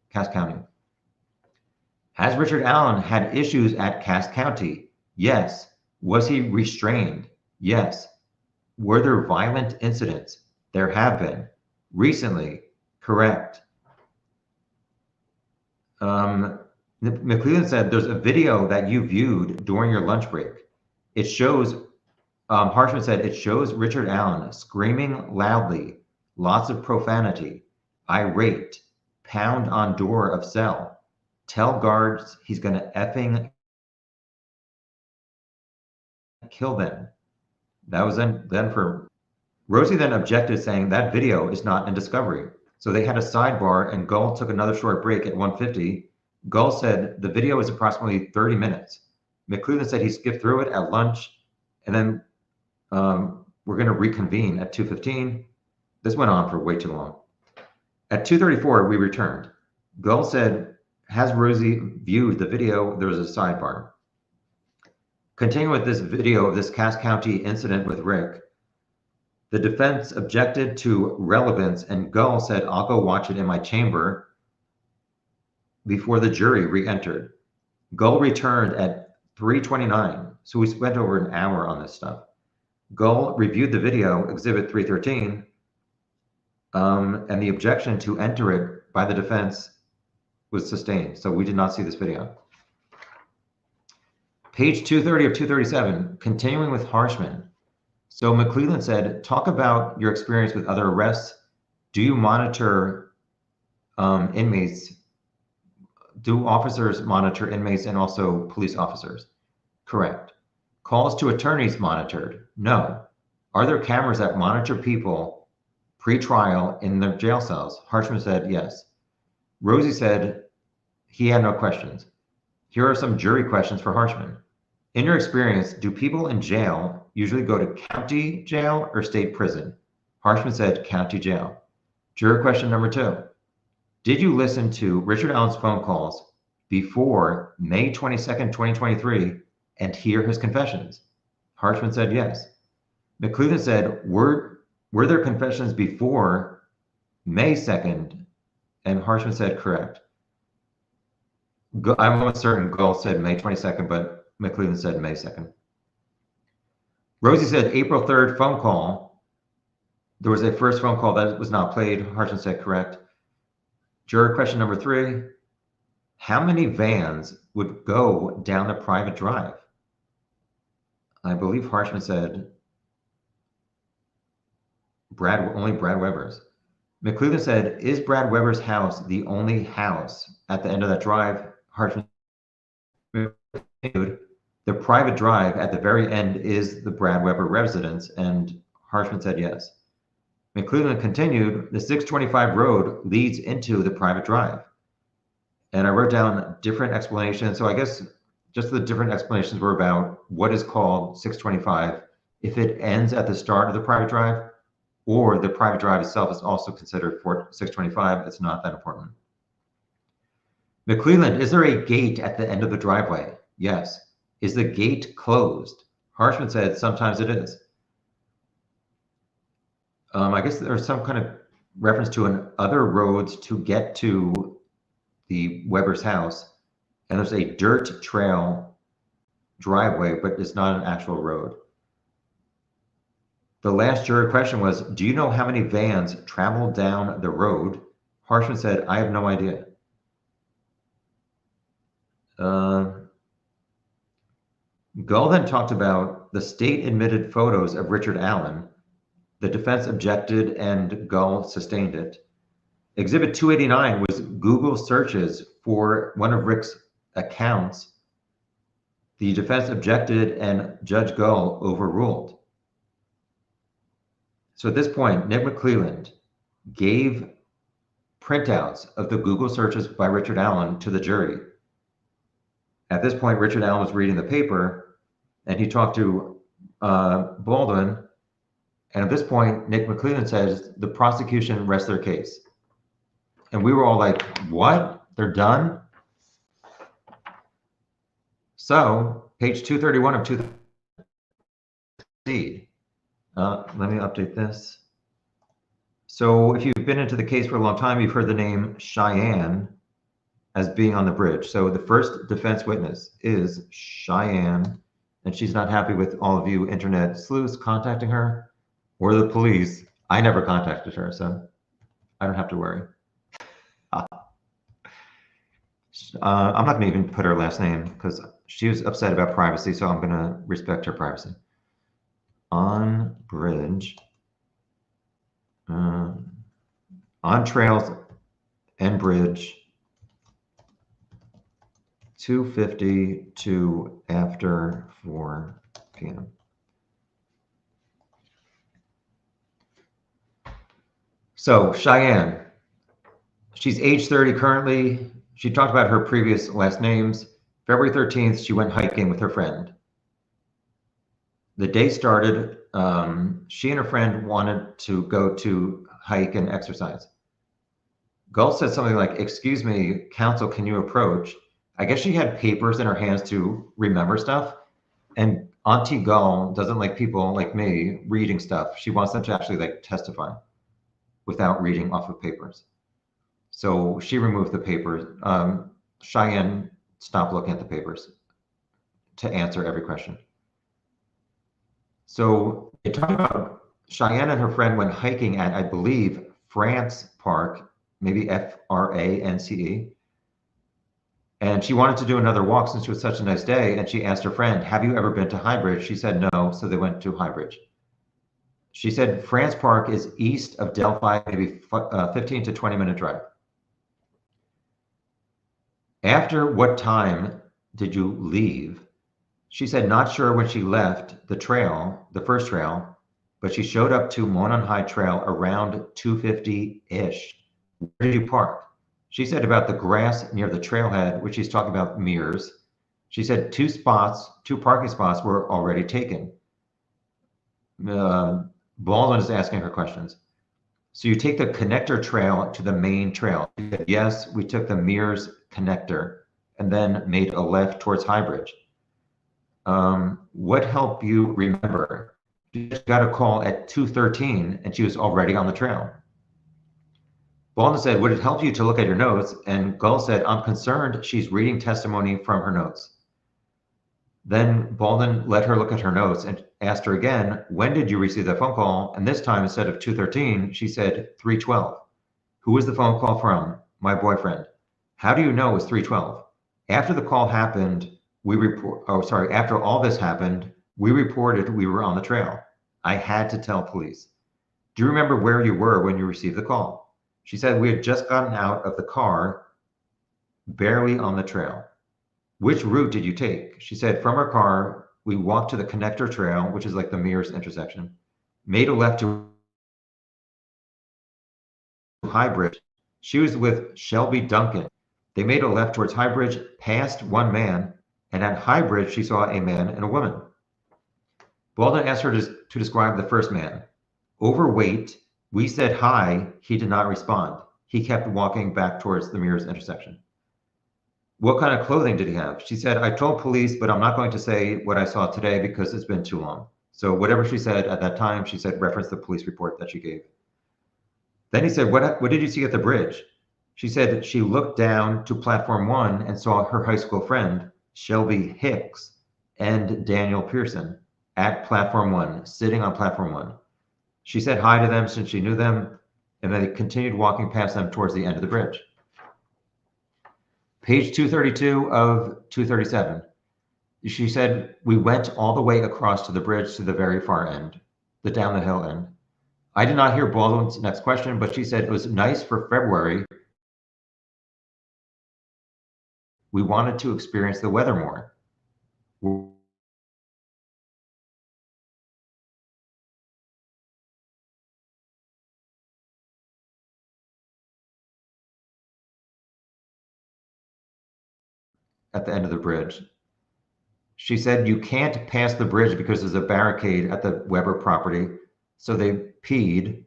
S1: Has Richard Allen had issues at Cass County? Yes. Was he restrained? Yes. Were there violent incidents? There have been. Recently? Correct. McClellan said there's a video that you viewed during your lunch break. It shows, Harshman said, it shows Richard Allen screaming loudly, lots of profanity, irate, pound on door of cell, tell guards he's gonna effing kill them. That was then for Rosie then objected, saying that video is not in discovery. So they had a sidebar and Gull took another short break at 1:50. Gull said the video is approximately 30 minutes. McClellan said he skipped through it at lunch, and then we're going to reconvene at 2:15. This went on for way too long. At 2:34, we returned. Gull said, has Rosie viewed the video? There was a sidebar. Continuing with this video of this Cass County incident with Rick, the defense objected to relevance, and Gull said, I'll go watch it in my chamber before the jury re-entered. Gull returned at 3:29, so we spent over an hour on this stuff. Gull reviewed the video, Exhibit 313, and the objection to enter it by the defense was sustained, so we did not see this video. Page 230 of 237, continuing with Harshman. So McClellan said, talk about your experience with other arrests. Do you monitor inmates? Do officers monitor inmates and also police officers? Correct. Calls to attorneys monitored? No. Are there cameras that monitor people pre-trial in their jail cells? Harshman said yes. Rosie said he had no questions. Here are some jury questions for Harshman. In your experience, do people in jail usually go to county jail or state prison? Harshman said county jail. Jury question number 2. Did you listen to Richard Allen's phone calls before May 22nd, 2023 and hear his confessions? Harshman said yes. McClelland said, were there confessions before May 2nd? And Harshman said correct. I'm almost certain Gull said May 22nd, but McClelland said May 2nd. Rosie said April 3rd phone call. There was a first phone call that was not played. Harshman said correct. Juror question number 3. How many vans would go down the private drive? I believe Harshman said only Brad Weber's. McClelland said, is Brad Weber's house the only house at the end of that drive? Harshman continued, the private drive at the very end is the Brad Weber residence, and Harshman said yes. McClelland continued, the 625 road leads into the private drive. And I wrote down different explanations. So I guess just the different explanations were about what is called 625, if it ends at the start of the private drive, or the private drive itself is also considered for 625. It's not that important. McClelland, is there a gate at the end of the driveway? Yes. Is the gate closed? Harshman said sometimes it is. I guess there's some kind of reference to other roads to get to the Weber's house, and there's a dirt trail driveway, but it's not an actual road. The last jury question was, do you know how many vans travel down the road? Harshman said, I have no idea. Gull then talked about the state admitted photos of Richard Allen. The defense objected and Gull sustained it. Exhibit 289 was Google searches for one of Rick's accounts. The defense objected and Judge Gull overruled. So at this point, Nick McClelland gave printouts of the Google searches by Richard Allen to the jury. At this point, Richard Allen was reading the paper and he talked to Baldwin. And at this point, Nick McClelland says the prosecution rests their case. And we were all like, what? They're done? So, page 231 of 230. Let me update this. So, if you've been into the case for a long time, you've heard the name Cheyenne as being on the bridge. So, the first defense witness is Cheyenne, and she's not happy with all of you internet sleuths contacting her or the police. I never contacted her, so I don't have to worry. I'm not going to even put her last name because she was upset about privacy, so I'm going to respect her privacy. On bridge, on trails and bridge, 2:50 to after 4 p.m. So Cheyenne, she's age 30 currently. She talked about her previous last names. February 13th, she went hiking with her friend. The day started, she and her friend wanted to go to hike and exercise. Gull said something like, excuse me, counsel, can you approach? I guess she had papers in her hands to remember stuff. And Auntie Gull doesn't like people like me reading stuff. She wants them to actually like testify without reading off of papers. So she removed the papers. Cheyenne stopped looking at the papers to answer every question. So they talked about Cheyenne and her friend went hiking at, I believe, France Park, maybe F-R-A-N-C-E. And she wanted to do another walk since it was such a nice day. And she asked her friend, have you ever been to Highbridge? She said no, so they went to Highbridge. She said France Park is east of Delphi, maybe 15 to 20-minute drive. After what time did you leave? She said not sure when she left the trail, the first trail, but she showed up to Monon High Trail around 2:50-ish. Where did you park? She said about the grass near the trailhead, which she's talking about mirrors. She said two parking spots were already taken. Baldwin is asking her questions. So you take the connector trail to the main trail. She said, yes, we took the mirrors connector and then made a left towards Highbridge. What helped you remember? She just got a call at 2:13 and she was already on the trail. Baldwin said, would it help you to look at your notes? And Gull said, I'm concerned she's reading testimony from her notes. Then Baldwin let her look at her notes and asked her again, when did you receive that phone call? And this time, instead of 2:13, she said 3:12. Who was the phone call from? My boyfriend. How do you know it was 3:12? After the call happened, after all this happened, we reported we were on the trail. I had to tell police. Do you remember where you were when you received the call? She said we had just gotten out of the car, barely on the trail. Which route did you take? She said from her car, we walked to the connector trail, which is like the Mears intersection, made a left to Highbridge. She was with Shelby Duncan. They made a left towards Highbridge, passed one man, and at Highbridge, she saw a man and a woman. Baldwin asked her to describe the first man. Overweight, we said hi, he did not respond. He kept walking back towards the Mears intersection. What kind of clothing did he have? She said, I told police, but I'm not going to say what I saw today because it's been too long. So whatever she said at that time, she said, reference the police report that she gave. Then he said, what did you see at the bridge? She said she looked down to platform 1 and saw her high school friend, Shelby Hicks, and Daniel Pearson at platform 1, sitting on platform 1. She said hi to them since she knew them, and then they continued walking past them towards the end of the bridge. Page 232 of 237. She said, we went all the way across to the bridge to the very far end, the down the hill end. I did not hear Baldwin's next question, but she said it was nice for February. We wanted to experience the weather more. At the end of the bridge. She said, you can't pass the bridge because there's a barricade at the Weber property. So they peed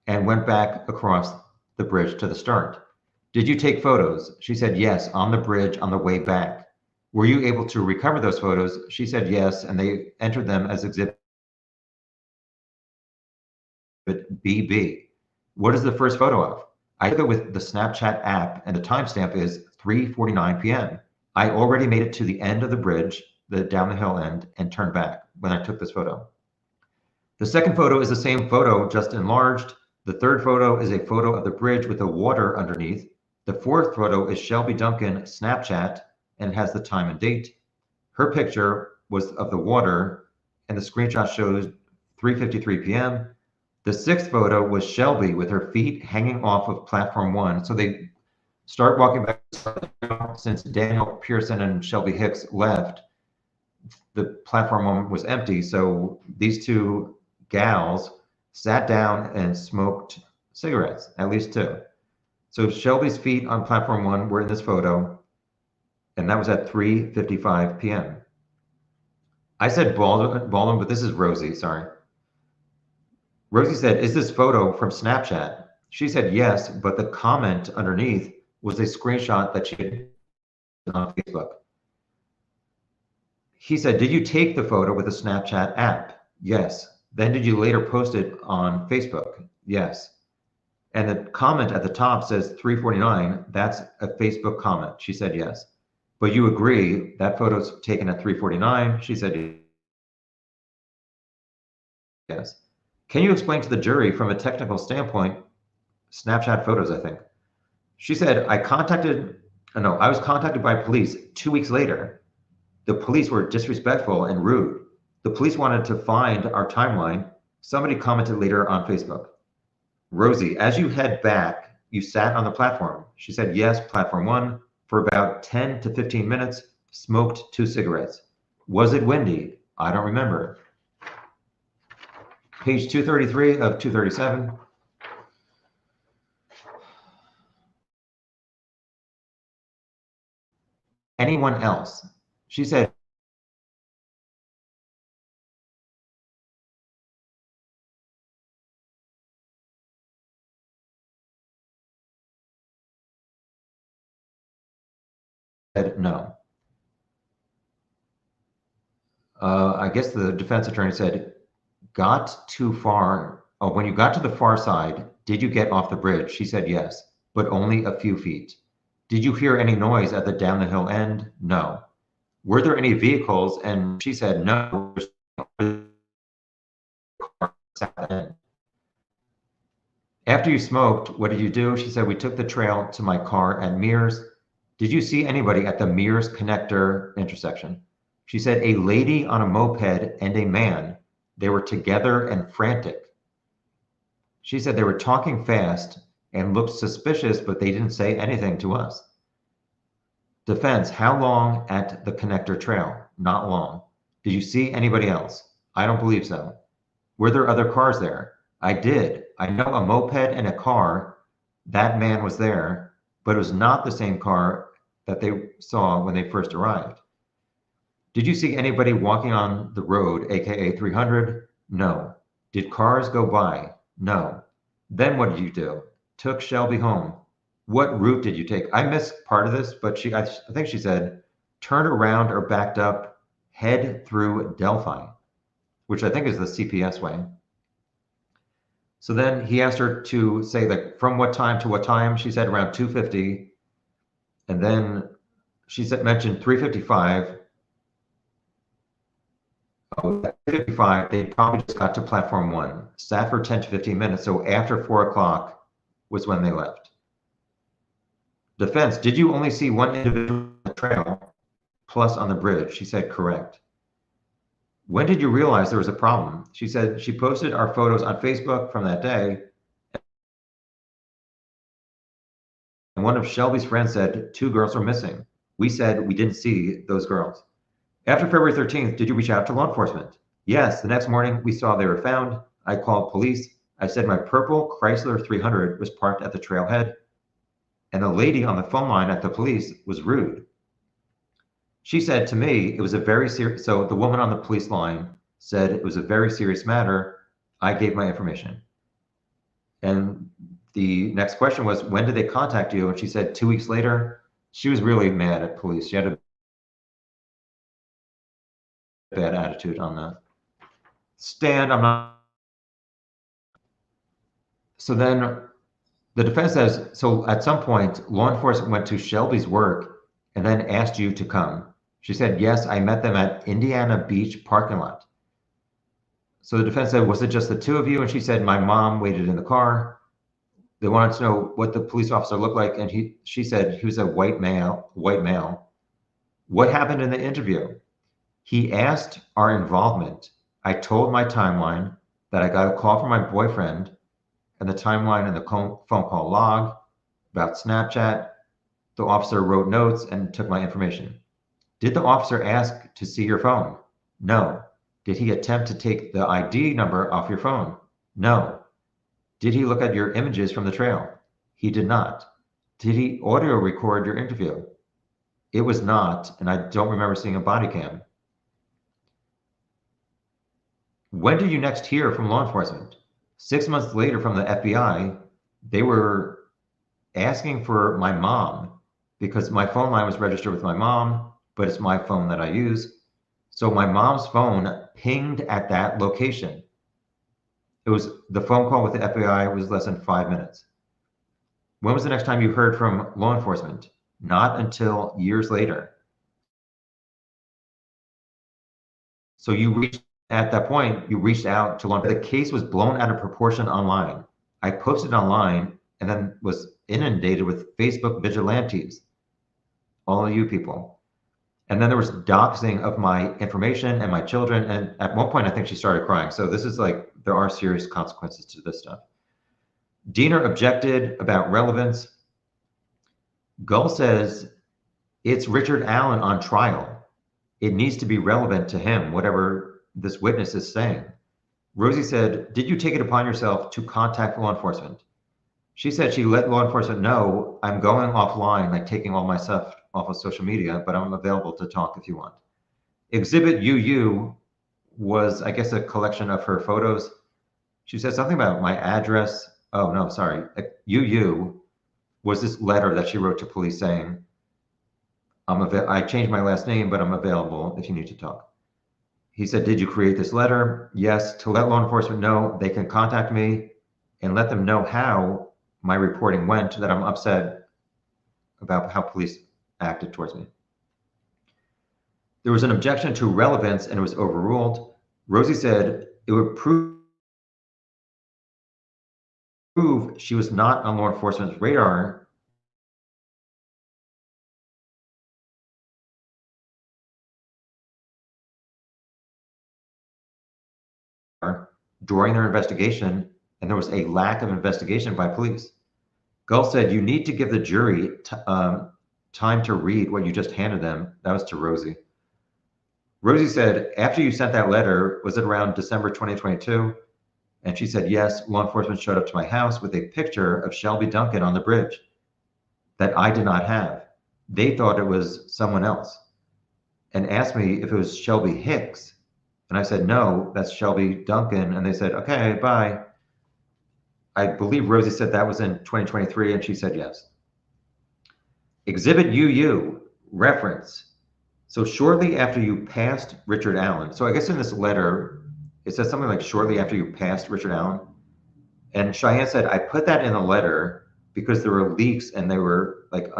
S1: and went back across the bridge to the start. Did you take photos? She said, yes, on the bridge on the way back. Were you able to recover those photos? She said, yes, and they entered them as exhibit BB. What is the first photo of? I took it with the Snapchat app and the timestamp is 3:49 p.m. I already made it to the end of the bridge, the down the hill end, and turned back when I took this photo. The second photo is the same photo, just enlarged. The third photo is a photo of the bridge with the water underneath. The fourth photo is Shelby Duncan Snapchat and has the time and date. Her picture was of the water and the screenshot shows 3:53 p.m. The sixth photo was Shelby with her feet hanging off of platform 1. So they start walking back. Since Daniel Pearson and Shelby Hicks left, the platform 1 was empty. So these two gals sat down and smoked cigarettes, at least 2. So Shelby's feet on platform 1 were in this photo, and that was at 3:55 p.m. I said Baldwin, but this is Rosie, sorry. Rosie said, is this photo from Snapchat? She said yes, but the comment underneath was a screenshot that she had on Facebook. He said, did you take the photo with the Snapchat app? Yes. Then did you later post it on Facebook? Yes. And the comment at the top says 3:49. That's a Facebook comment. She said yes. But you agree that photo's taken at 3:49? She said yes. Can you explain to the jury from a technical standpoint, Snapchat photos, I think? She said, I was contacted by police 2 weeks later. The police were disrespectful and rude. The police wanted to find our timeline. Somebody commented later on Facebook. Rosie, as you head back, you sat on the platform. She said, yes, platform 1 for about 10 to 15 minutes, smoked 2 cigarettes. Was it windy? I don't remember. Page 233 of 237. Anyone else? She said, no. I guess the defense attorney said, got too far. Oh, when you got to the far side, did you get off the bridge? She said yes, but only a few feet. Did you hear any noise at the down the hill end? No. Were there any vehicles? And she said no. After you smoked, what did you do? She said, we took the trail to my car at Mears. Did you see anybody at the Mears connector intersection? She said, a lady on a moped and a man. They were together and frantic. She said they were talking fast and looked suspicious, but they didn't say anything to us. Defense, how long at the connector trail? Not long. Did you see anybody else? I don't believe so. Were there other cars there? I did. I know a moped and a car. That man was there, but it was not the same car that they saw when they first arrived. Did you see anybody walking on the road, aka 300? No. Did cars go by? No. Then what did you do? Took Shelby home. What route did you take? I missed part of this, but I think she said, turned around or backed up, head through Delphi, which I think is the CPS way. So then he asked her to say like from what time to what time. She said around 2:50, and then she said mentioned 3:55. Oh, 3:55. They probably just got to platform 1, sat for 10 to 15 minutes. So after 4 o'clock was when they left. Defense, did you only see one individual on the trail plus on the bridge? She said correct. When did you realize there was a problem? She said she posted our photos on Facebook from that day. And one of Shelby's friends said 2 girls were missing. We said we didn't see those girls. After February 13th, did you reach out to law enforcement? Yes, the next morning we saw they were found. I called police. I said my purple Chrysler 300 was parked at the trailhead. And the lady on the phone line at the police was rude. She said to me, it was a very serious, so the woman on the police line said it was a very serious matter. I gave my information. And the next question was, when did they contact you? And she said 2 weeks later. She was really mad at police. She had a bad attitude on the stand. I'm not. So then the defense says, so at some point, law enforcement went to Shelby's work and then asked you to come. She said, yes, I met them at Indiana Beach parking lot. So the defense said, was it just the 2 of you? And she said, my mom waited in the car. They wanted to know what the police officer looked like. And she said he was a white male. What happened in the interview? He asked our involvement. I told my timeline that I got a call from my boyfriend and the timeline and the phone call log about Snapchat. The officer wrote notes and took my information. Did the officer ask to see your phone? No. Did he attempt to take the ID number off your phone? No. Did he look at your images from the trail? He did not. Did he audio record your interview? It was not, and I don't remember seeing a body cam. When did you next hear from law enforcement? 6 months later from the FBI. They were asking for my mom because my phone line was registered with my mom, but it's my phone that I use. So my mom's phone pinged at that location. It was the phone call with the FBI was less than 5 minutes. When was the next time you heard from law enforcement? Not until years later. So at that point, you reached out to law enforcement. The case was blown out of proportion online. I posted online and then was inundated with Facebook vigilantes, all of you people. And then there was doxing of my information and my children. And at one point, I think she started crying. So this is like, there are serious consequences to this stuff. Diener objected about relevance. Gull says, it's Richard Allen on trial. It needs to be relevant to him, whatever this witness is saying. Rosie said, did you take it upon yourself to contact law enforcement? She said she let law enforcement know, I'm going offline, like taking all my stuff off of social media, but I'm available to talk if you want. Exhibit UU was, I guess, a collection of her photos. She said something about my address. Oh, no, sorry. UU was this letter that she wrote to police saying, I changed my last name, but I'm available if you need to talk. He said, did you create this letter? Yes, to let law enforcement know they can contact me and let them know how my reporting went, that I'm upset about how police acted towards me. There was an objection to relevance and it was overruled. Rosie said it would prove she was not on law enforcement's radar during their investigation, and there was a lack of investigation by police. Gull said, you need to give the jury time to read what you just handed them. That was to Rosie. Rosie said, after you sent that letter, was it around December 2022? And she said, yes, law enforcement showed up to my house with a picture of Shelby Duncan on the bridge that I did not have. They thought it was someone else and asked me if it was Shelby Hicks. And I said, no, that's Shelby Duncan. And they said, okay, bye. I believe Rosie said that was in 2023, and she said yes. Exhibit UU, reference. So shortly after you passed Richard Allen, so I guess in this letter, it says something like shortly after you passed Richard Allen. And Cheyenne said, I put that in the letter because there were leaks and they were like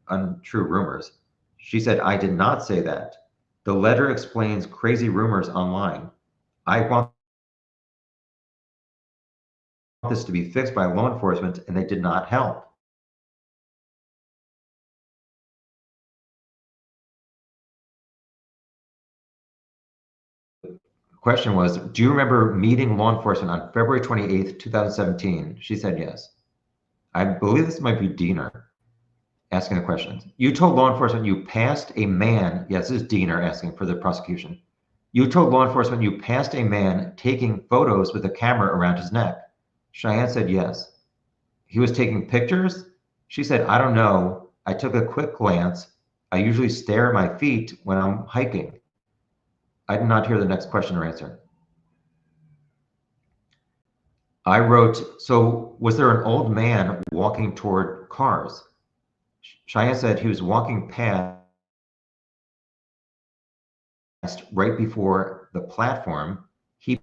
S1: untrue rumors. She said, I did not say that. The letter explains crazy rumors online. I want this to be fixed by law enforcement, and they did not help. The question was, do you remember meeting law enforcement on February 28th, 2017? She said yes. I believe this might be Diener asking the questions. You told law enforcement you passed a man. Yes, this is Diener asking for the prosecution. You told law enforcement you passed a man taking photos with a camera around his neck. Cheyenne said yes. He was taking pictures? She said, I don't know. I took a quick glance. I usually stare at my feet when I'm hiking. I did not hear the next question or answer. I wrote, so was there an old man walking toward cars? Cheyenne said he was walking past right before the platform. He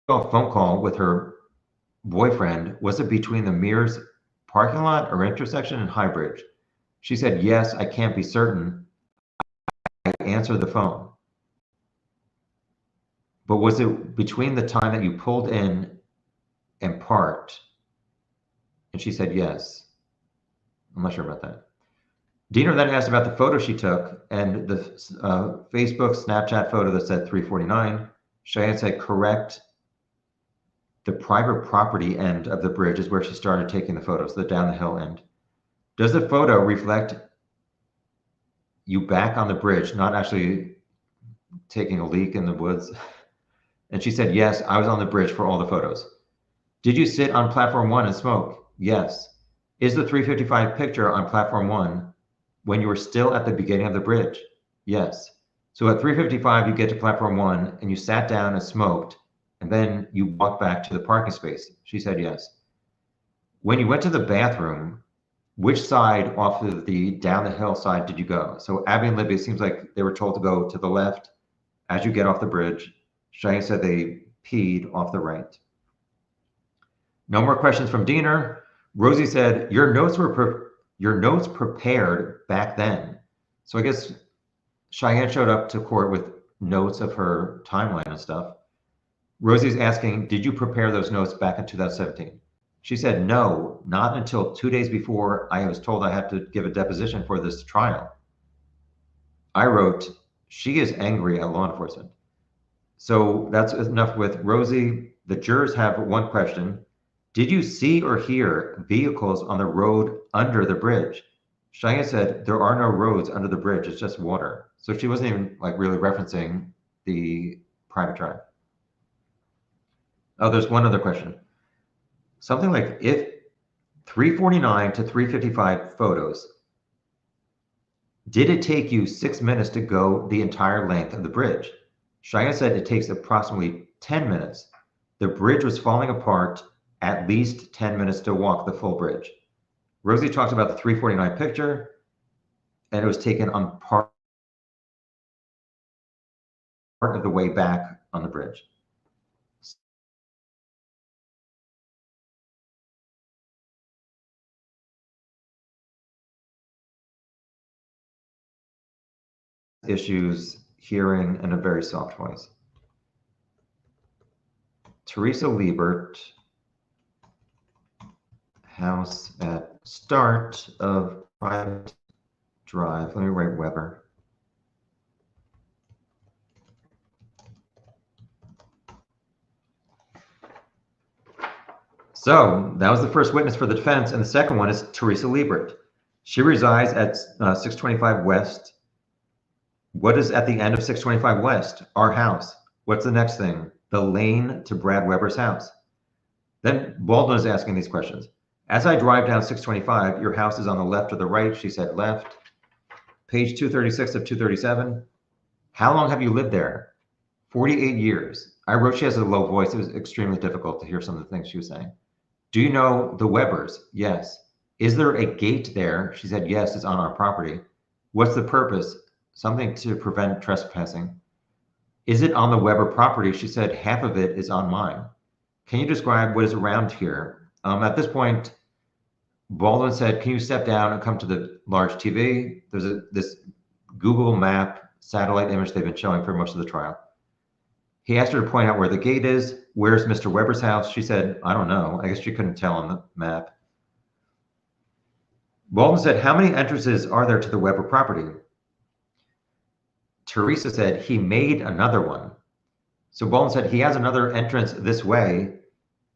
S1: got a phone call with her boyfriend. Was it between the Mears parking lot or intersection and High Bridge? She said, yes, I can't be certain. I answered the phone. But was it between the time that you pulled in and parked? And she said, yes. I'm not sure about that. Diener then asked about the photo she took and the Facebook Snapchat photo that said 349. Cheyenne said, correct. The private property end of the bridge is where she started taking the photos, the down the hill end. Does the photo reflect you back on the bridge, not actually taking a leak in the woods? And she said, yes, I was on the bridge for all the photos. Did you sit on platform 1 and smoke? Yes. Is the 355 picture on platform 1 when you were still at the beginning of the bridge? Yes. So at 355, you get to platform 1 and you sat down and smoked, and then you walked back to the parking space. She said yes. When you went to the bathroom, which side off of the down the hill side did you go? So Abby and Libby, it seems like they were told to go to the left as you get off the bridge. Cheyenne said they peed off the right. No more questions from Diener. Rosie said, your notes prepared back then. So I guess Cheyenne showed up to court with notes of her timeline and stuff. Rosie's asking, did you prepare those notes back in 2017? She said, no, not until 2 days before I was told I had to give a deposition for this trial. I wrote, she is angry at law enforcement. So that's enough with Rosie. The jurors have one question. Did you see or hear vehicles on the road under the bridge? Cheyenne said, there are no roads under the bridge, it's just water. So she wasn't even like really referencing the private drive. Oh, there's one other question. Something like, if 349 to 355 photos, did it take you 6 minutes to go the entire length of the bridge? Cheyenne said it takes approximately 10 minutes. The bridge was falling apart, at least 10 minutes to walk the full bridge. Rosie talked about the 349 picture, and it was taken on part of the way back on the bridge. Issues hearing in a very soft voice. Teresa Liebert, house at start of private drive. Let me write Weber. So that was the first witness for the defense, and the second one is Teresa Liebert. She resides at 625 West. What is at the end of 625 West? Our house. What's the next thing? The lane to Brad Weber's house. Then Baldwin is asking these questions. As I drive down 625, your house is on the left or the right? She said left. Page 236 of 237. How long have you lived there? 48 years. I wrote she has a low voice. It was extremely difficult to hear some of the things she was saying. Do you know the Webers? Yes. Is there a gate there? She said, yes, it's on our property. What's the purpose? Something to prevent trespassing. Is it on the Weber property? She said, half of it is on mine. Can you describe what is around here? At this point, Baldwin said, can you step down and come to the large TV? There's this Google map satellite image they've been showing for most of the trial. He asked her to point out where the gate is. Where's Mr. Weber's house? She said, I don't know. I guess she couldn't tell on the map. Baldwin said, how many entrances are there to the Weber property? Teresa said, he made another one. So Baldwin said, he has another entrance this way.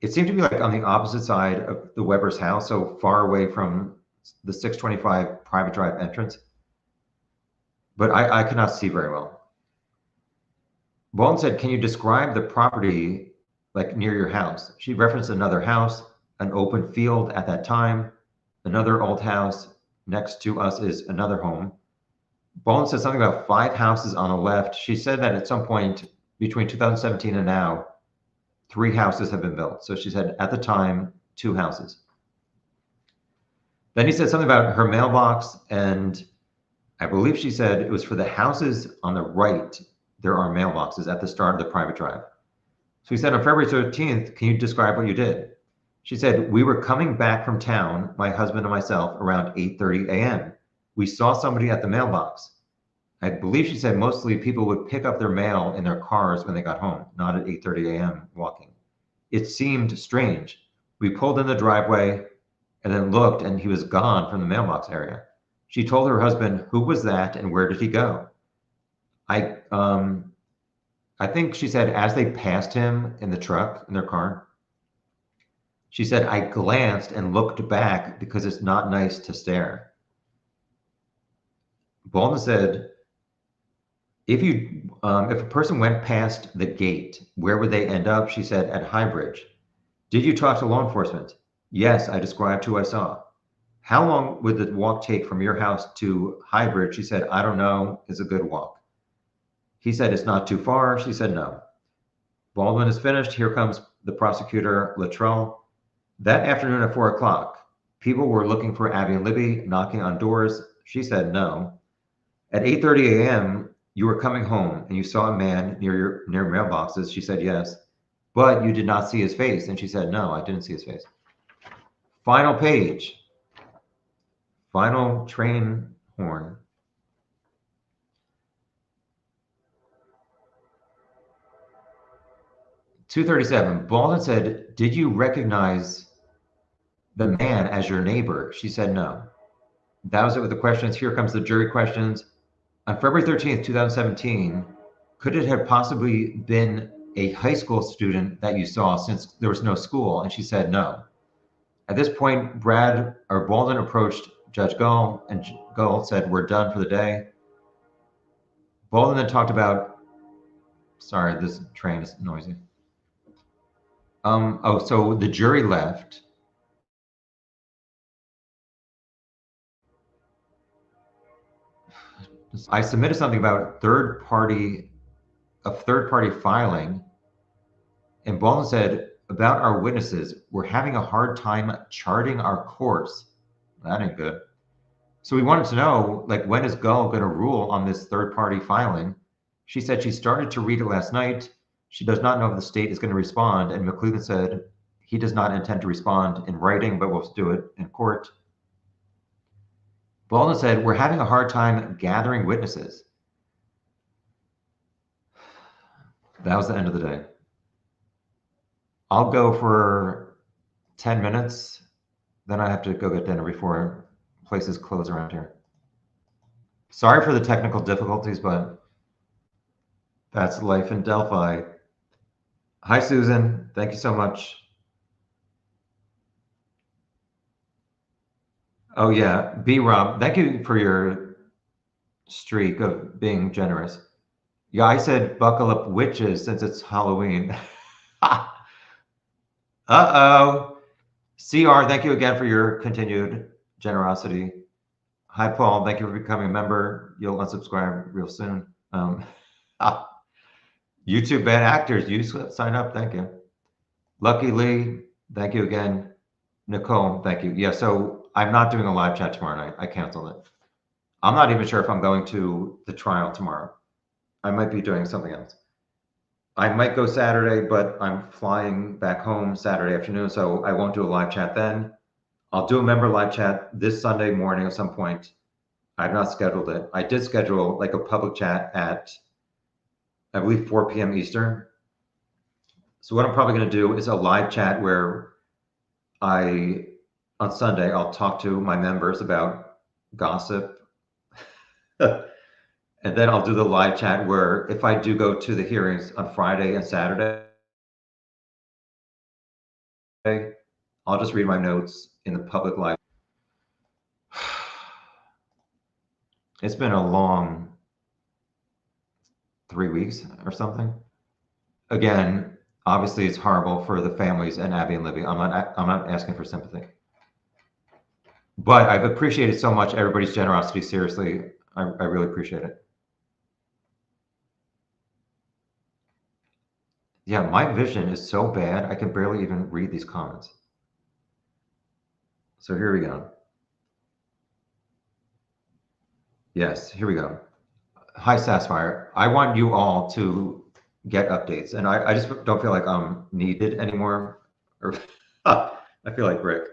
S1: It seemed to be like on the opposite side of the Weber's house, so far away from the 625 private drive entrance. But I could not see very well. Baldwin said, can you describe the property like near your house? She referenced another house, an open field at that time, another old house. Next to us is another home. Baldwin said something about 5 houses on the left. She said that at some point between 2017 and now, 3 houses have been built. So she said at the time, 2 houses. Then he said something about her mailbox, and I believe she said it was for the houses on the right. There are mailboxes at the start of the private drive. So he said, on February 13th, can you describe what you did? She said, we were coming back from town, my husband and myself, around 8:30 a.m. We saw somebody at the mailbox. I believe she said mostly people would pick up their mail in their cars when they got home, not at 8:30 a.m. walking. It seemed strange. We pulled in the driveway and then looked, and he was gone from the mailbox area. She told her husband, who was that and where did he go? I think she said as they passed him in the truck, in their car, she said, I glanced and looked back because it's not nice to stare. Baldwin said, if a person went past the gate, where would they end up? She said, at Highbridge. Did you talk to law enforcement? Yes, I described who I saw. How long would the walk take from your house to Highbridge? She said, I don't know, it's a good walk. He said, it's not too far. She said, no. Baldwin is finished. Here comes the prosecutor, Luttrell. That afternoon at 4 o'clock, people were looking for Abby and Libby, knocking on doors. She said, no. At 8:30 a.m., you were coming home and you saw a man near mailboxes. She said, yes, but you did not see his face. And she said, no, I didn't see his face. Final page. Final train horn. .237, Baldwin said, did you recognize the man as your neighbor? She said, no. That was it with the questions. Here comes the jury questions. On February 13th, 2017, could it have possibly been a high school student that you saw since there was no school? And she said no. At this point, Baldwin approached Judge Gull, and Gull said, "We're done for the day." Baldwin then talked about, sorry, this train is noisy. So the jury left. I submitted something about third party filing, and Baldwin said about our witnesses, we're having a hard time charting our course. That ain't good. So we wanted to know, like, when is Gull going to rule on this third party filing? She said she started to read it last night. She does not know if the state is going to respond. And McClellan said he does not intend to respond in writing, but will do it in court. Baldwin said, we're having a hard time gathering witnesses. That was the end of the day. I'll go for 10 minutes. Then I have to go get dinner before places close around here. Sorry for the technical difficulties, but that's life in Delphi. Hi, Susan. Thank you so much. Oh, yeah. B-Rob, thank you for your streak of being generous. Yeah, I said buckle up witches since it's Halloween. Uh-oh. CR, thank you again for your continued generosity. Hi, Paul. Thank you for becoming a member. You'll unsubscribe real soon. YouTube bad actors, you sign up. Thank you. Lucky Lee, thank you again. Nicole, thank you. Yeah, so I'm not doing a live chat tomorrow night. I canceled it. I'm not even sure if I'm going to the trial tomorrow. I might be doing something else. I might go Saturday, but I'm flying back home Saturday afternoon, so I won't do a live chat then. I'll do a member live chat this Sunday morning at some point. I've not scheduled it. I did schedule like a public chat at, I believe, 4 p.m. Eastern. So what I'm probably going to do is a live chat where on Sunday, I'll talk to my members about gossip. And then I'll do the live chat where if I do go to the hearings on Friday and Saturday, I'll just read my notes in the public live. It's been a long 3 weeks or something. Again, obviously it's horrible for the families and Abby and Libby. I'm not asking for sympathy. But I've appreciated so much everybody's generosity. Seriously, I really appreciate it. Yeah, my vision is so bad, I can barely even read these comments. So here we go. Yes, here we go. Hi, Sassfire. I want you all to get updates, and I just don't feel like I'm needed anymore. Or I feel like Rick.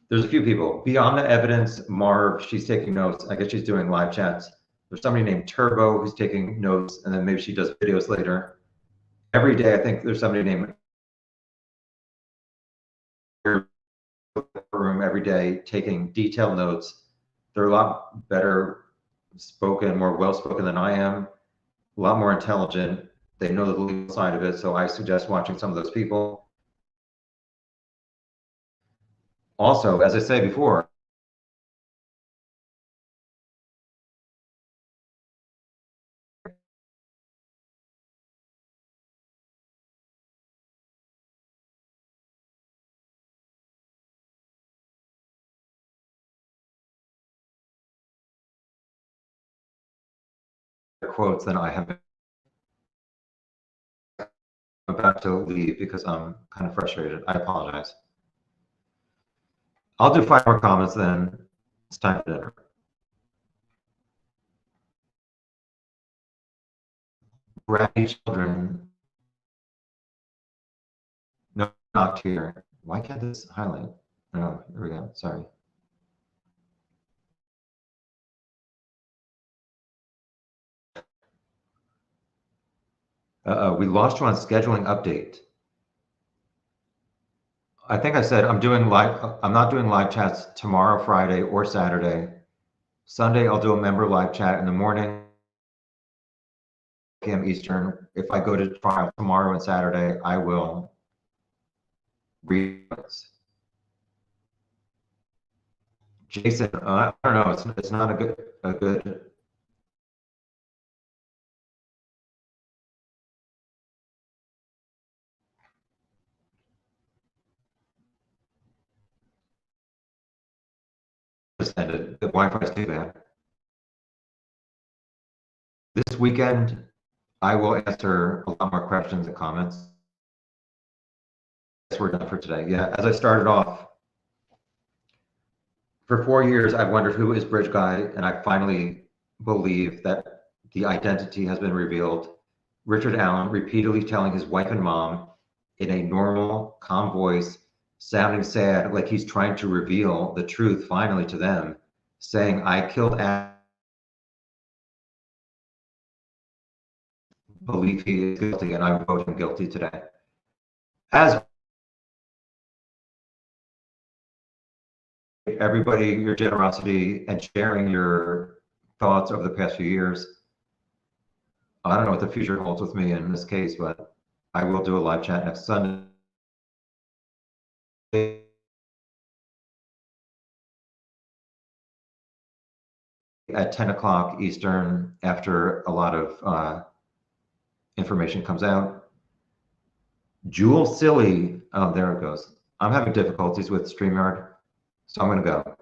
S1: There's a few people. Beyond the Evidence, Marv, she's taking notes. I guess she's doing live chats. There's somebody named Turbo who's taking notes, and then maybe she does videos later. Every day, I think there's somebody named room every day taking detailed notes. They're a lot better spoken, more well-spoken than I am, a lot more intelligent. They know the legal side of it, so I suggest watching some of those people. Also, as I said before, quotes, then I have about to leave because I'm kind of frustrated. I apologize. I'll do 5 more comments, then it's time for dinner. Bratty children. No, not here. Why can't this highlight? Oh, here we go. Sorry. We lost you on scheduling update. I think I said I'm not doing live chats tomorrow, Friday, or Saturday. Sunday, I'll do a member live chat in the morning. p.m. Eastern. If I go to trial tomorrow and Saturday, I will read this. Jason, I don't know. It's not a good. The Wi-Fi is too bad. This weekend, I will answer a lot more questions and comments. We're done for today. Yeah, as I started off, for 4 years, I've wondered who is Bridge Guy, and I finally believe that the identity has been revealed. Richard Allen repeatedly telling his wife and mom in a normal, calm voice, sounding sad, like he's trying to reveal the truth finally to them, saying, I killed Adam. Believe he is guilty, and I vote him guilty today. As everybody, your generosity and sharing your thoughts over the past few years. I don't know what the future holds with me in this case, but I will do a live chat next Sunday. At 10 o'clock Eastern, after a lot of information comes out. Jewel Silly, oh, there it goes. I'm having difficulties with StreamYard, so I'm going to go.